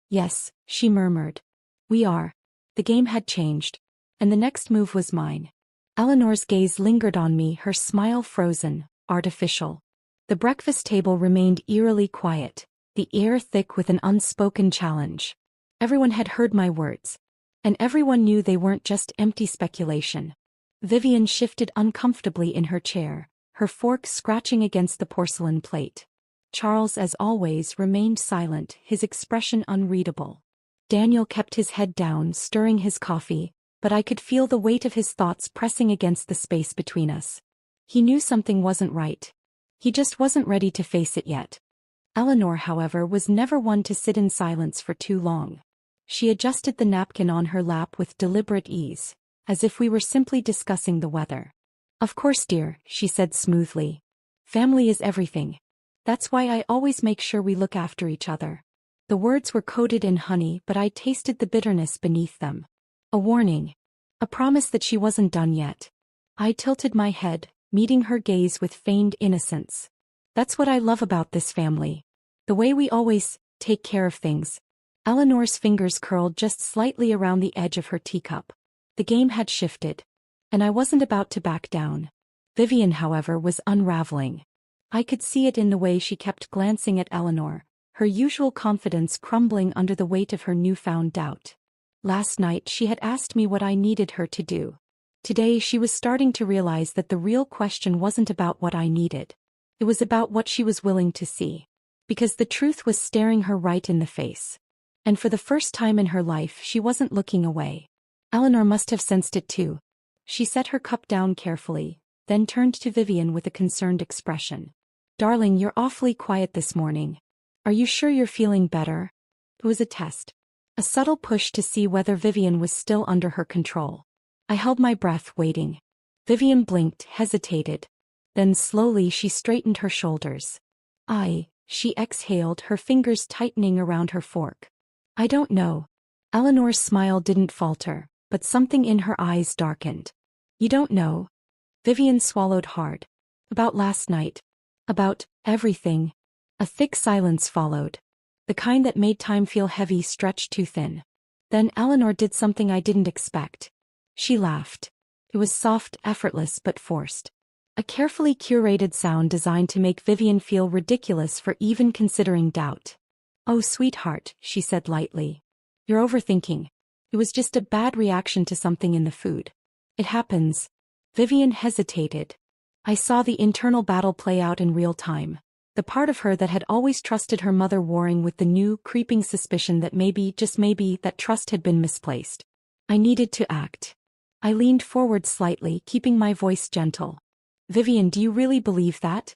"Yes," she murmured. "We are." The game had changed. And the next move was mine. Eleanor's gaze lingered on me, her smile frozen, artificial. The breakfast table remained eerily quiet, the air thick with an unspoken challenge. Everyone had heard my words. And everyone knew they weren't just empty speculation. Vivian shifted uncomfortably in her chair, her fork scratching against the porcelain plate. Charles, as always, remained silent, his expression unreadable. Daniel kept his head down, stirring his coffee, but I could feel the weight of his thoughts pressing against the space between us. He knew something wasn't right. He just wasn't ready to face it yet. Eleanor, however, was never one to sit in silence for too long. She adjusted the napkin on her lap with deliberate ease, as if we were simply discussing the weather. "Of course, dear," she said smoothly. "Family is everything. That's why I always make sure we look after each other." The words were coated in honey, but I tasted the bitterness beneath them. A warning. A promise that she wasn't done yet. I tilted my head, meeting her gaze with feigned innocence. "That's what I love about this family. The way we always take care of things." Eleanor's fingers curled just slightly around the edge of her teacup. The game had shifted. And I wasn't about to back down. Vivian, however, was unraveling. I could see it in the way she kept glancing at Eleanor, her usual confidence crumbling under the weight of her newfound doubt. Last night she had asked me what I needed her to do. Today she was starting to realize that the real question wasn't about what I needed. It was about what she was willing to see. Because the truth was staring her right in the face. And for the first time in her life she wasn't looking away. Eleanor must have sensed it too. She set her cup down carefully, then turned to Vivian with a concerned expression. "Darling, you're awfully quiet this morning. Are you sure you're feeling better?" It was a test. A subtle push to see whether Vivian was still under her control. I held my breath, waiting. Vivian blinked, hesitated. Then slowly she straightened her shoulders. She exhaled, her fingers tightening around her fork. I don't know. Eleanor's smile didn't falter, but something in her eyes darkened. You don't know? Vivian swallowed hard. About last night. About everything. A thick silence followed. The kind that made time feel heavy, stretched too thin. Then Eleanor did something I didn't expect. She laughed. It was soft, effortless but forced. A carefully curated sound designed to make Vivian feel ridiculous for even considering doubt. Oh, sweetheart, she said lightly. You're overthinking. It was just a bad reaction to something in the food. It happens. Vivian hesitated. I saw the internal battle play out in real time. The part of her that had always trusted her mother warring with the new, creeping suspicion that maybe, just maybe, that trust had been misplaced. I needed to act. I leaned forward slightly, keeping my voice gentle. Vivian, do you really believe that?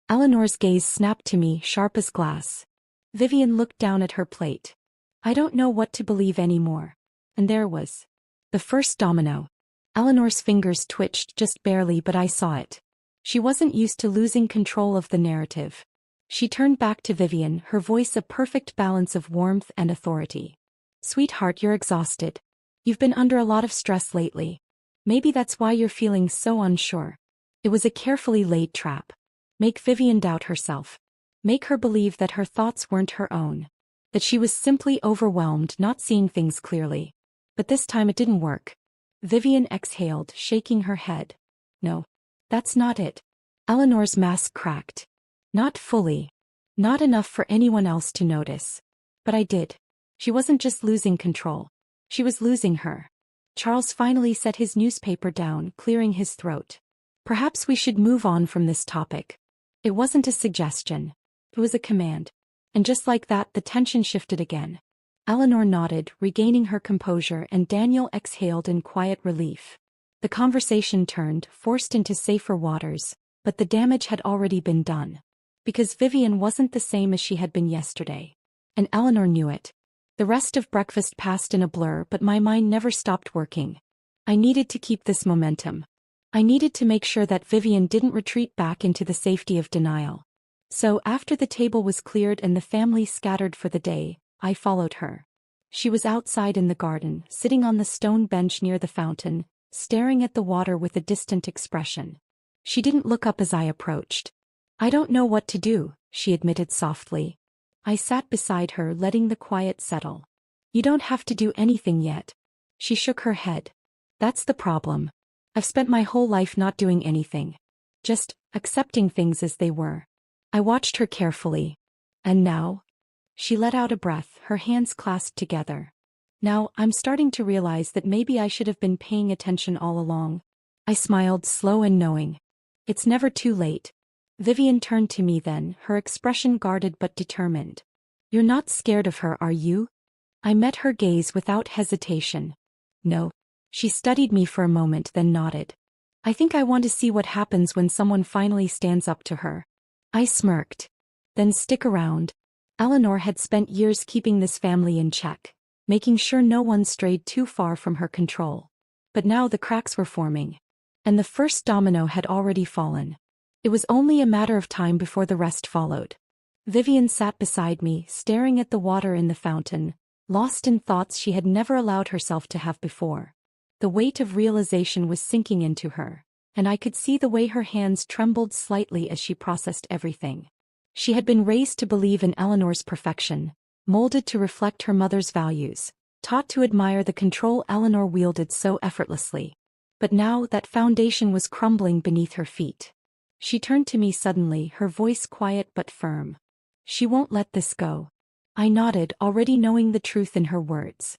Eleanor's gaze snapped to me, sharp as glass. Vivian looked down at her plate. I don't know what to believe anymore. And there was the first domino. Eleanor's fingers twitched just barely, but I saw it. She wasn't used to losing control of the narrative. She turned back to Vivian, her voice a perfect balance of warmth and authority. Sweetheart, you're exhausted. You've been under a lot of stress lately. Maybe that's why you're feeling so unsure. It was a carefully laid trap. Make Vivian doubt herself. Make her believe that her thoughts weren't her own. That she was simply overwhelmed, not seeing things clearly. But this time it didn't work. Vivian exhaled, shaking her head. No. That's not it. Eleanor's mask cracked. Not fully. Not enough for anyone else to notice. But I did. She wasn't just losing control. She was losing her. Charles finally set his newspaper down, clearing his throat. Perhaps we should move on from this topic. It wasn't a suggestion. It was a command. And just like that, the tension shifted again. Eleanor nodded, regaining her composure, and Daniel exhaled in quiet relief. The conversation turned, forced into safer waters, but the damage had already been done. Because Vivian wasn't the same as she had been yesterday. And Eleanor knew it. The rest of breakfast passed in a blur, but my mind never stopped working. I needed to keep this momentum. I needed to make sure that Vivian didn't retreat back into the safety of denial. So after the table was cleared and the family scattered for the day, I followed her. She was outside in the garden, sitting on the stone bench near the fountain, staring at the water with a distant expression. She didn't look up as I approached. I don't know what to do, she admitted softly. I sat beside her, letting the quiet settle. You don't have to do anything yet. She shook her head. That's the problem. I've spent my whole life not doing anything. Just accepting things as they were. I watched her carefully. And now? She let out a breath, her hands clasped together. Now, I'm starting to realize that maybe I should have been paying attention all along. I smiled, slow and knowing. It's never too late. Vivian turned to me then, her expression guarded but determined. You're not scared of her, are you? I met her gaze without hesitation. No. She studied me for a moment, then nodded. I think I want to see what happens when someone finally stands up to her. I smirked. Then stick around. Eleanor had spent years keeping this family in check, making sure no one strayed too far from her control. But now the cracks were forming. And the first domino had already fallen. It was only a matter of time before the rest followed. Vivian sat beside me, staring at the water in the fountain, lost in thoughts she had never allowed herself to have before. The weight of realization was sinking into her, and I could see the way her hands trembled slightly as she processed everything. She had been raised to believe in Eleanor's perfection, molded to reflect her mother's values, taught to admire the control Eleanor wielded so effortlessly. But now that foundation was crumbling beneath her feet. She turned to me suddenly, her voice quiet but firm. She won't let this go. I nodded, already knowing the truth in her words.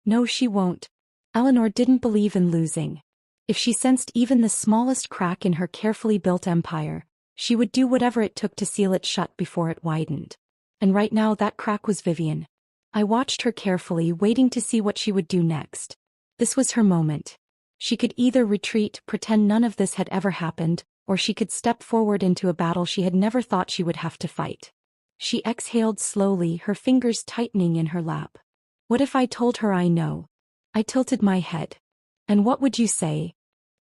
No, she won't. Eleanor didn't believe in losing. If she sensed even the smallest crack in her carefully built empire, she would do whatever it took to seal it shut before it widened. And right now that crack was Vivian. I watched her carefully, waiting to see what she would do next. This was her moment. She could either retreat, pretend none of this had ever happened, or she could step forward into a battle she had never thought she would have to fight. She exhaled slowly, her fingers tightening in her lap. What if I told her I know? I tilted my head. And what would you say?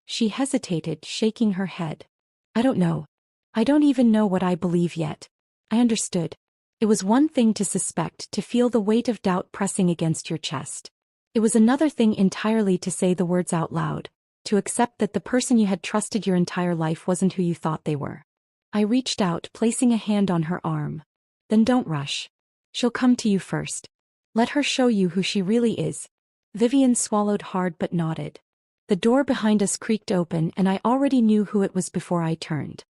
She hesitated, shaking her head. I don't know. I don't even know what I believe yet. I understood. It was one thing to suspect, to feel the weight of doubt pressing against your chest. It was another thing entirely to say the words out loud, to accept that the person you had trusted your entire life wasn't who you thought they were. I reached out, placing a hand on her arm. Then don't rush. She'll come to you first. Let her show you who she really is. Vivian swallowed hard but nodded. The door behind us creaked open and I already knew who it was before I turned.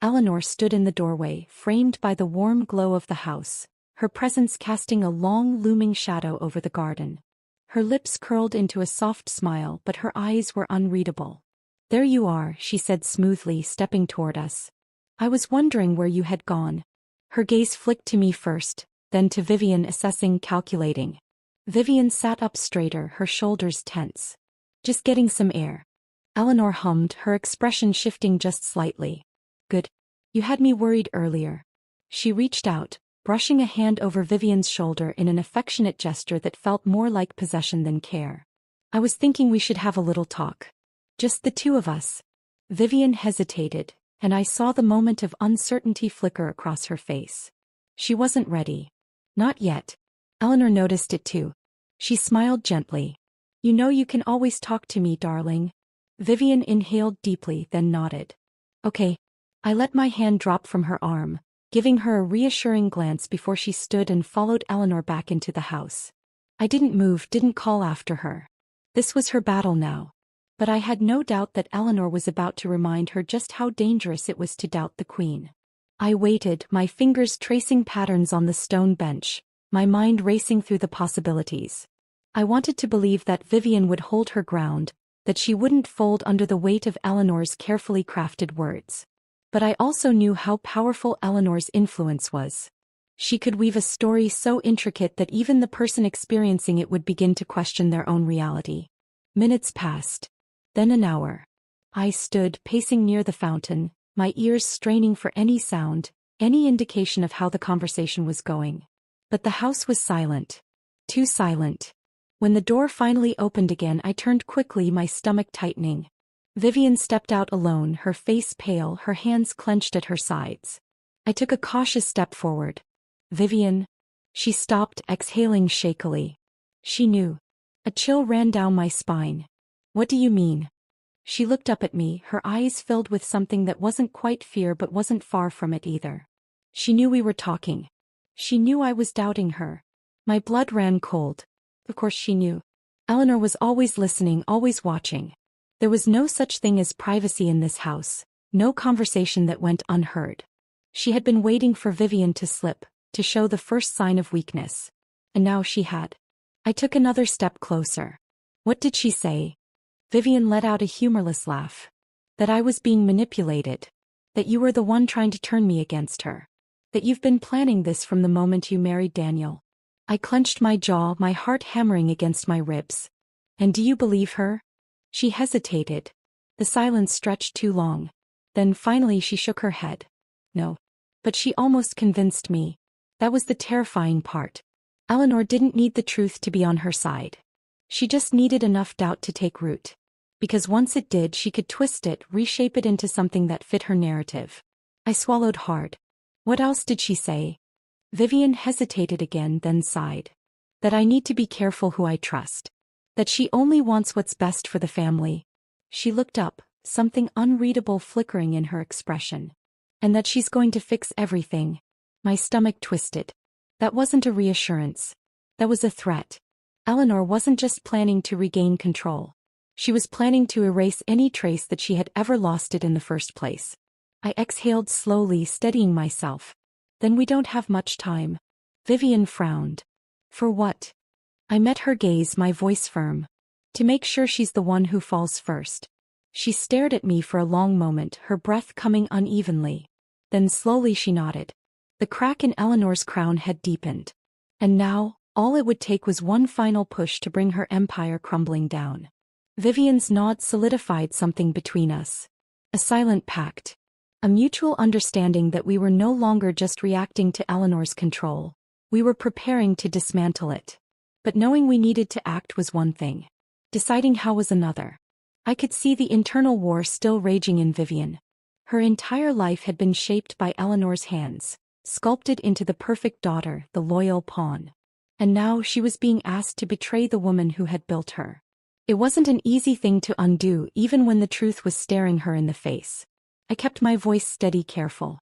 Eleanor stood in the doorway, framed by the warm glow of the house, her presence casting a long looming shadow over the garden. Her lips curled into a soft smile but her eyes were unreadable. "There you are," she said smoothly, stepping toward us. "I was wondering where you had gone." Her gaze flicked to me first, then to Vivian, assessing, calculating. Vivian sat up straighter, her shoulders tense. "Just getting some air." Eleanor hummed, her expression shifting just slightly. "Good. You had me worried earlier." She reached out, brushing a hand over Vivian's shoulder in an affectionate gesture that felt more like possession than care. "I was thinking we should have a little talk. Just the two of us." Vivian hesitated, and I saw the moment of uncertainty flicker across her face. She wasn't ready. Not yet. Eleanor noticed it too. She smiled gently. "You know you can always talk to me, darling." Vivian inhaled deeply, then nodded. "Okay." I let my hand drop from her arm, giving her a reassuring glance before she stood and followed Eleanor back into the house. I didn't move, didn't call after her. This was her battle now. But I had no doubt that Eleanor was about to remind her just how dangerous it was to doubt the queen. I waited, my fingers tracing patterns on the stone bench, my mind racing through the possibilities. I wanted to believe that Vivian would hold her ground, that she wouldn't fold under the weight of Eleanor's carefully crafted words. But I also knew how powerful Eleanor's influence was. She could weave a story so intricate that even the person experiencing it would begin to question their own reality. Minutes passed. Then an hour. I stood, pacing near the fountain, my ears straining for any sound, any indication of how the conversation was going. But the house was silent. Too silent. When the door finally opened again, I turned quickly, my stomach tightening. Vivian stepped out alone, her face pale, her hands clenched at her sides. I took a cautious step forward. "Vivian." She stopped, exhaling shakily. She knew. A chill ran down my spine. "What do you mean?" She looked up at me, her eyes filled with something that wasn't quite fear but wasn't far from it either. She knew we were talking. She knew I was doubting her. My blood ran cold. Of course she knew. Eleanor was always listening, always watching. There was no such thing as privacy in this house, no conversation that went unheard. She had been waiting for Vivian to slip, to show the first sign of weakness. And now she had. I took another step closer. "What did she say?" Vivian let out a humorless laugh. "That I was being manipulated. That you were the one trying to turn me against her. That you've been planning this from the moment you married Daniel." I clenched my jaw, my heart hammering against my ribs. "And do you believe her?" She hesitated. The silence stretched too long. Then finally she shook her head. "No." But she almost convinced me. That was the terrifying part. Eleanor didn't need the truth to be on her side. She just needed enough doubt to take root. Because once it did, she could twist it, reshape it into something that fit her narrative. I swallowed hard. "What else did she say?" Vivian hesitated again, then sighed. "That I need to be careful who I trust. That she only wants what's best for the family." She looked up, something unreadable flickering in her expression. "And that she's going to fix everything." My stomach twisted. That wasn't a reassurance. That was a threat. Eleanor wasn't just planning to regain control. She was planning to erase any trace that she had ever lost it in the first place. I exhaled slowly, steadying myself. "Then we don't have much time." Vivian frowned. "For what?" I met her gaze, my voice firm. "To make sure she's the one who falls first." She stared at me for a long moment, her breath coming unevenly. Then slowly she nodded. The crack in Eleanor's crown had deepened. And now, all it would take was one final push to bring her empire crumbling down. Vivian's nod solidified something between us. A silent pact. A mutual understanding that we were no longer just reacting to Eleanor's control. We were preparing to dismantle it. But knowing we needed to act was one thing. Deciding how was another. I could see the internal war still raging in Vivian. Her entire life had been shaped by Eleanor's hands. sculpted into the perfect daughter, the loyal pawn. And now she was being asked to betray the woman who had built her. It wasn't an easy thing to undo even when the truth was staring her in the face. I kept my voice steady, careful.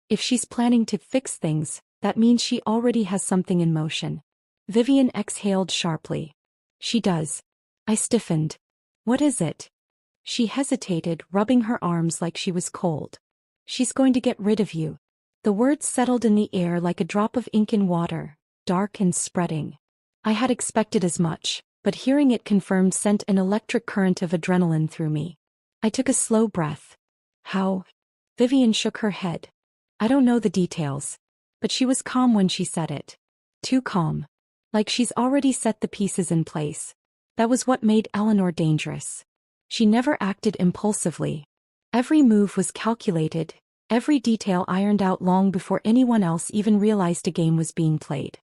If she's planning to fix things, that means she already has something in motion. Vivian exhaled sharply. She does. I stiffened. What is it? She hesitated, rubbing her arms like she was cold. She's going to get rid of you. The words settled in the air like a drop of ink in water, dark and spreading. I had expected as much, but hearing it confirmed sent an electric current of adrenaline through me. I took a slow breath. How? Vivian shook her head. I don't know the details. But she was calm when she said it. Too calm. Like she's already set the pieces in place. That was what made Eleanor dangerous. She never acted impulsively. Every move was calculated, every detail ironed out long before anyone else even realized a game was being played.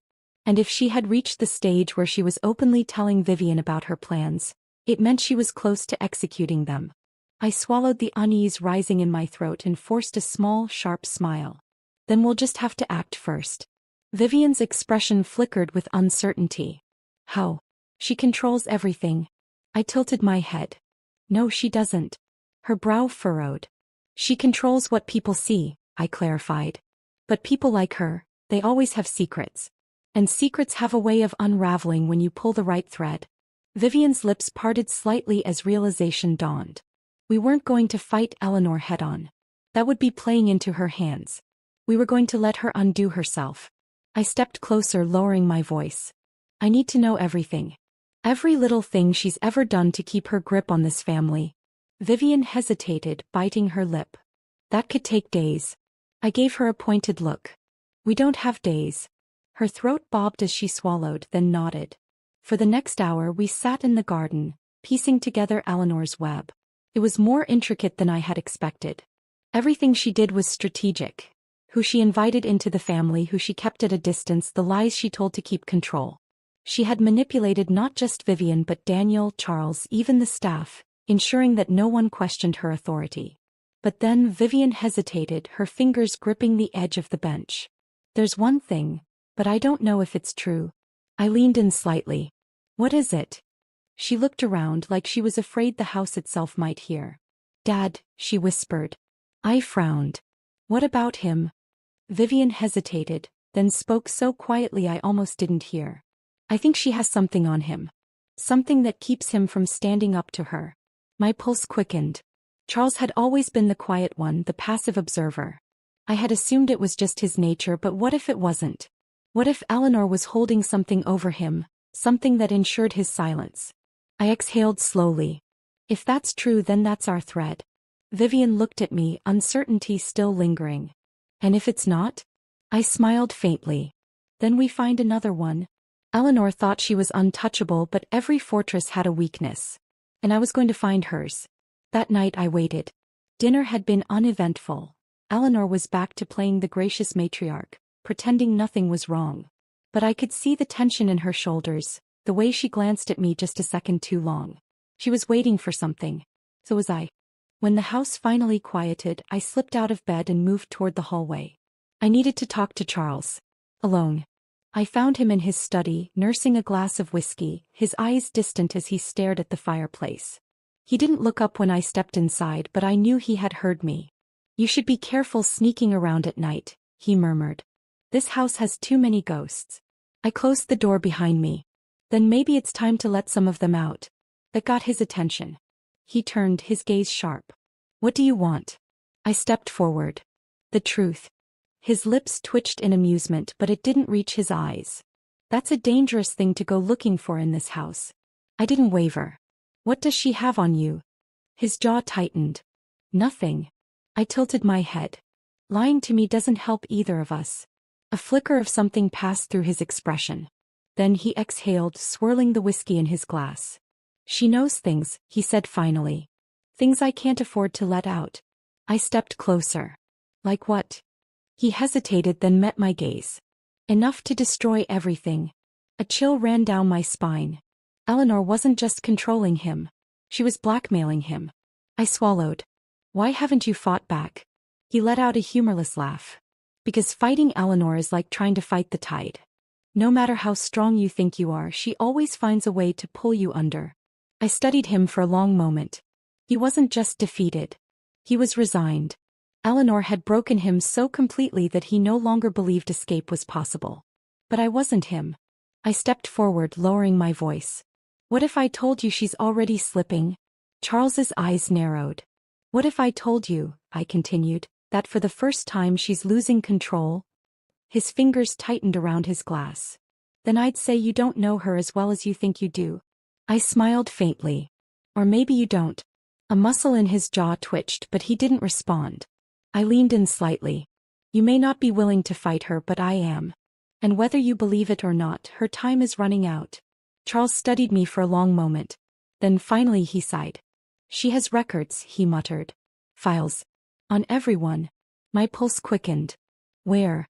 And if she had reached the stage where she was openly telling Vivian about her plans, it meant she was close to executing them. I swallowed the unease rising in my throat and forced a small, sharp smile. Then we'll just have to act first. Vivian's expression flickered with uncertainty. How? She controls everything. I tilted my head. No, she doesn't. Her brow furrowed. She controls what people see, I clarified. But people like her, they always have secrets. And secrets have a way of unraveling when you pull the right thread. Vivian's lips parted slightly as realization dawned. We weren't going to fight Eleanor head-on. That would be playing into her hands. We were going to let her undo herself. I stepped closer, lowering my voice. I need to know everything. Every little thing she's ever done to keep her grip on this family. Vivian hesitated, biting her lip. That could take days. I gave her a pointed look. We don't have days. Her throat bobbed as she swallowed, then nodded. For the next hour we sat in the garden, piecing together Eleanor's web. It was more intricate than I had expected. Everything she did was strategic. Who she invited into the family, who she kept at a distance, the lies she told to keep control. She had manipulated not just Vivian but Daniel, Charles, even the staff, ensuring that no one questioned her authority. But then Vivian hesitated, her fingers gripping the edge of the bench. There's one thing, but I don't know if it's true. I leaned in slightly. What is it? She looked around like she was afraid the house itself might hear. Dad, she whispered. I frowned. What about him? Vivian hesitated, then spoke so quietly I almost didn't hear. I think she has something on him. Something that keeps him from standing up to her. My pulse quickened. Charles had always been the quiet one, the passive observer. I had assumed it was just his nature, but what if it wasn't? What if Eleanor was holding something over him, something that ensured his silence? I exhaled slowly. If that's true, then that's our thread. Vivian looked at me, uncertainty still lingering. And if it's not? I smiled faintly. Then we find another one. Eleanor thought she was untouchable, but every fortress had a weakness. And I was going to find hers. That night I waited. Dinner had been uneventful. Eleanor was back to playing the gracious matriarch, pretending nothing was wrong. But I could see the tension in her shoulders, the way she glanced at me just a second too long. She was waiting for something. So was I. When the house finally quieted, I slipped out of bed and moved toward the hallway. I needed to talk to Charles. Alone. I found him in his study, nursing a glass of whiskey, his eyes distant as he stared at the fireplace. He didn't look up when I stepped inside, but I knew he had heard me. You should be careful sneaking around at night, he murmured. This house has too many ghosts. I closed the door behind me. Then maybe it's time to let some of them out. That got his attention. He turned, his gaze sharp. What do you want? I stepped forward. The truth. His lips twitched in amusement, but it didn't reach his eyes. That's a dangerous thing to go looking for in this house. I didn't waver. What does she have on you? His jaw tightened. Nothing. I tilted my head. Lying to me doesn't help either of us. A flicker of something passed through his expression. Then he exhaled, swirling the whiskey in his glass. She knows things, he said finally. Things I can't afford to let out. I stepped closer. Like what? He hesitated, then met my gaze. Enough to destroy everything. A chill ran down my spine. Eleanor wasn't just controlling him. She was blackmailing him. I swallowed. Why haven't you fought back? He let out a humorless laugh. Because fighting Eleanor is like trying to fight the tide. No matter how strong you think you are, she always finds a way to pull you under. I studied him for a long moment. He wasn't just defeated. He was resigned. Eleanor had broken him so completely that he no longer believed escape was possible. But I wasn't him. I stepped forward, lowering my voice. What if I told you she's already slipping? Charles's eyes narrowed. What if I told you, I continued, that for the first time she's losing control? His fingers tightened around his glass. Then I'd say you don't know her as well as you think you do. I smiled faintly. Or maybe you don't. A muscle in his jaw twitched, but he didn't respond. I leaned in slightly. You may not be willing to fight her, but I am. And whether you believe it or not, her time is running out. Charles studied me for a long moment. Then finally he sighed. She has records, he muttered. Files. On everyone. My pulse quickened. Where?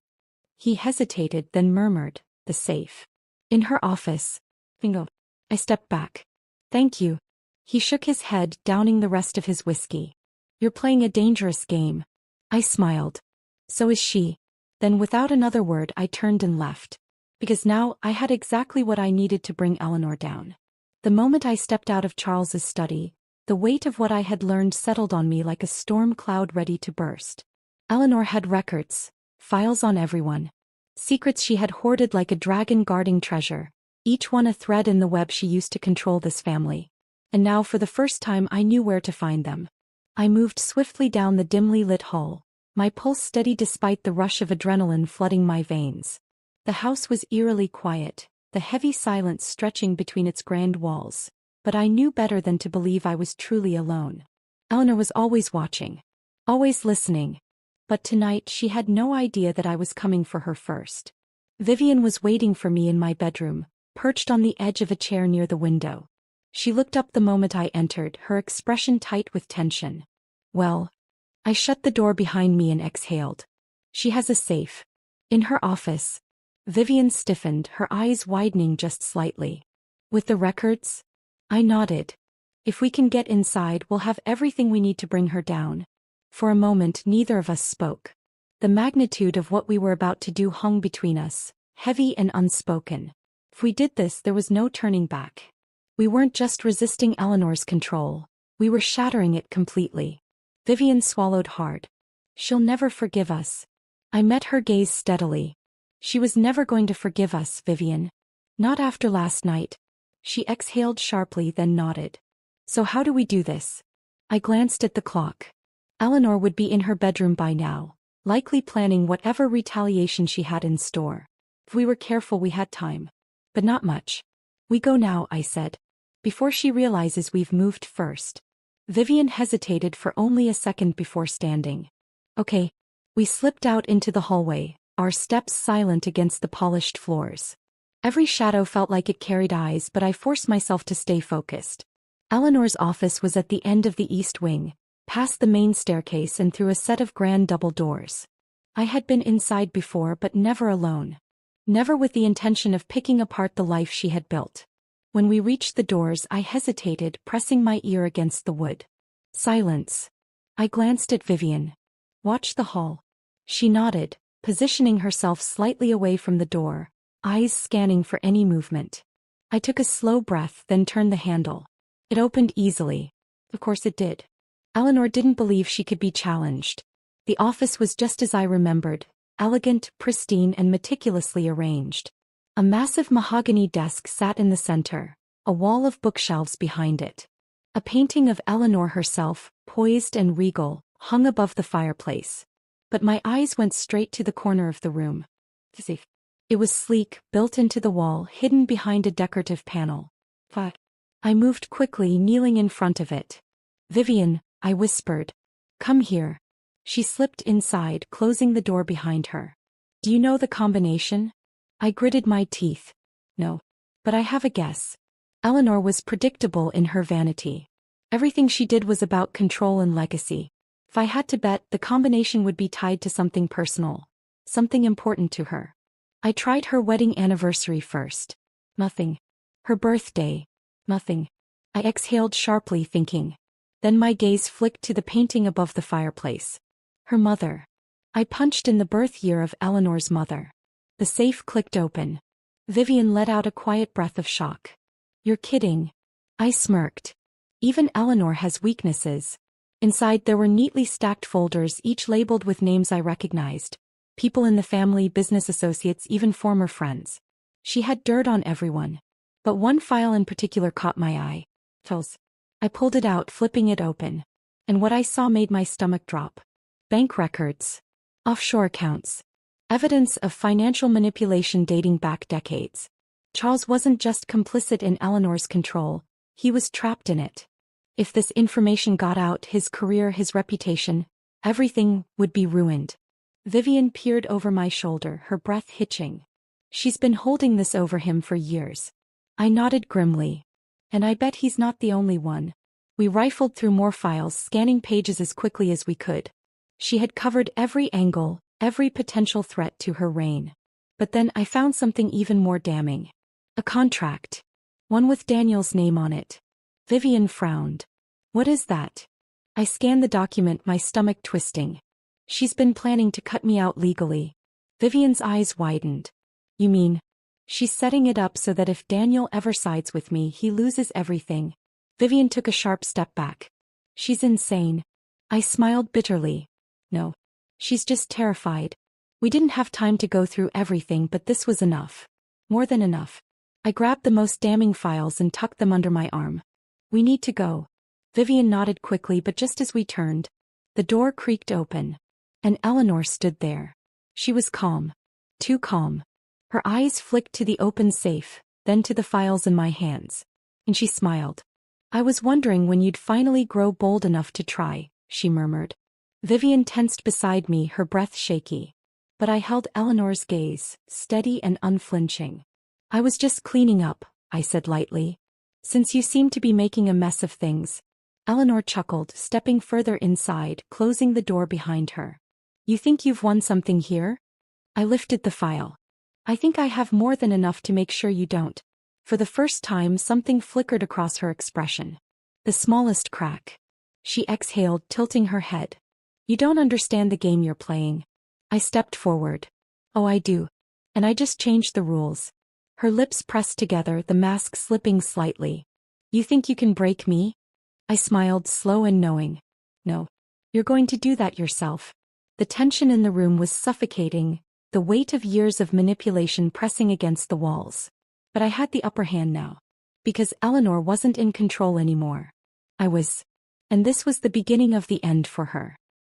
He hesitated, then murmured, the safe. In her office. Bingo. I stepped back. Thank you. He shook his head, downing the rest of his whiskey. You're playing a dangerous game. I smiled. So is she. Then without another word I turned and left. Because now I had exactly what I needed to bring Eleanor down. The moment I stepped out of Charles's study, the weight of what I had learned settled on me like a storm cloud ready to burst. Eleanor had records, files on everyone. Secrets she had hoarded like a dragon guarding treasure, each one a thread in the web she used to control this family. And now for the first time I knew where to find them. I moved swiftly down the dimly lit hall, my pulse steady despite the rush of adrenaline flooding my veins. The house was eerily quiet, the heavy silence stretching between its grand walls. But I knew better than to believe I was truly alone. Eleanor was always watching, always listening. But tonight she had no idea that I was coming for her first. Vivian was waiting for me in my bedroom, perched on the edge of a chair near the window. She looked up the moment I entered, her expression tight with tension. Well, I shut the door behind me and exhaled. She has a safe. In her office. Vivian stiffened, her eyes widening just slightly. With the records? I nodded. If we can get inside, we'll have everything we need to bring her down. For a moment, neither of us spoke. The magnitude of what we were about to do hung between us, heavy and unspoken. If we did this, there was no turning back. We weren't just resisting Eleanor's control. We were shattering it completely. Vivian swallowed hard. She'll never forgive us. I met her gaze steadily. She was never going to forgive us, Vivian. Not after last night. She exhaled sharply, then nodded. So how do we do this? I glanced at the clock. Eleanor would be in her bedroom by now, likely planning whatever retaliation she had in store. If we were careful, we had time. But not much. We go now, I said. Before she realizes we've moved first. Vivian hesitated for only a second before standing. Okay. We slipped out into the hallway, our steps silent against the polished floors. Every shadow felt like it carried eyes, but I forced myself to stay focused. Eleanor's office was at the end of the east wing, past the main staircase and through a set of grand double doors. I had been inside before, but never alone. Never with the intention of picking apart the life she had built. When we reached the doors, I hesitated, pressing my ear against the wood. Silence. I glanced at Vivian. Watch the hall. She nodded, positioning herself slightly away from the door, eyes scanning for any movement. I took a slow breath, then turned the handle. It opened easily. Of course it did. Eleanor didn't believe she could be challenged. The office was just as I remembered, elegant, pristine, and meticulously arranged. A massive mahogany desk sat in the center, a wall of bookshelves behind it. A painting of Eleanor herself, poised and regal, hung above the fireplace. But my eyes went straight to the corner of the room. It was sleek, built into the wall, hidden behind a decorative panel. I moved quickly, kneeling in front of it. Vivian, I whispered. Come here. She slipped inside, closing the door behind her. Do you know the combination? I gritted my teeth. No. But I have a guess. Eleanor was predictable in her vanity. Everything she did was about control and legacy. If I had to bet, the combination would be tied to something personal. Something important to her. I tried her wedding anniversary first. Nothing. Her birthday. Nothing. I exhaled sharply, thinking. Then my gaze flicked to the painting above the fireplace. Her mother. I punched in the birth year of Eleanor's mother. The safe clicked open. Vivian let out a quiet breath of shock. You're kidding. I smirked. Even Eleanor has weaknesses. Inside there were neatly stacked folders, each labeled with names I recognized. People in the family, business associates, even former friends. She had dirt on everyone. But one file in particular caught my eye. Files. I pulled it out, flipping it open. And what I saw made my stomach drop. Bank records. Offshore accounts. Evidence of financial manipulation dating back decades. Charles wasn't just complicit in Eleanor's control, he was trapped in it. If this information got out, his career, his reputation, everything would be ruined. Vivian peered over my shoulder, her breath hitching. She's been holding this over him for years. I nodded grimly. And I bet he's not the only one. We rifled through more files, scanning pages as quickly as we could. She had covered every angle, every potential threat to her reign. But then I found something even more damning. A contract. One with Daniel's name on it. Vivian frowned. What is that? I scanned the document, my stomach twisting. She's been planning to cut me out legally. Vivian's eyes widened. You mean? She's setting it up so that if Daniel ever sides with me, he loses everything. Vivian took a sharp step back. She's insane. I smiled bitterly. No. She's just terrified. We didn't have time to go through everything, but this was enough. More than enough. I grabbed the most damning files and tucked them under my arm. We need to go. Vivian nodded quickly, but just as we turned, the door creaked open. And Eleanor stood there. She was calm. Too calm. Her eyes flicked to the open safe, then to the files in my hands. And she smiled. I was wondering when you'd finally grow bold enough to try, she murmured. Vivian tensed beside me, her breath shaky. But I held Eleanor's gaze, steady and unflinching. I was just cleaning up, I said lightly. Since you seem to be making a mess of things. Eleanor chuckled, stepping further inside, closing the door behind her. You think you've won something here? I lifted the file. I think I have more than enough to make sure you don't. For the first time, something flickered across her expression. The smallest crack. She exhaled, tilting her head. You don't understand the game you're playing. I stepped forward. Oh, I do. And I just changed the rules. Her lips pressed together, the mask slipping slightly. You think you can break me? I smiled, slow and knowing. No. You're going to do that yourself. The tension in the room was suffocating, the weight of years of manipulation pressing against the walls. But I had the upper hand now. Because Eleanor wasn't in control anymore. I was. And this was the beginning of the end for her.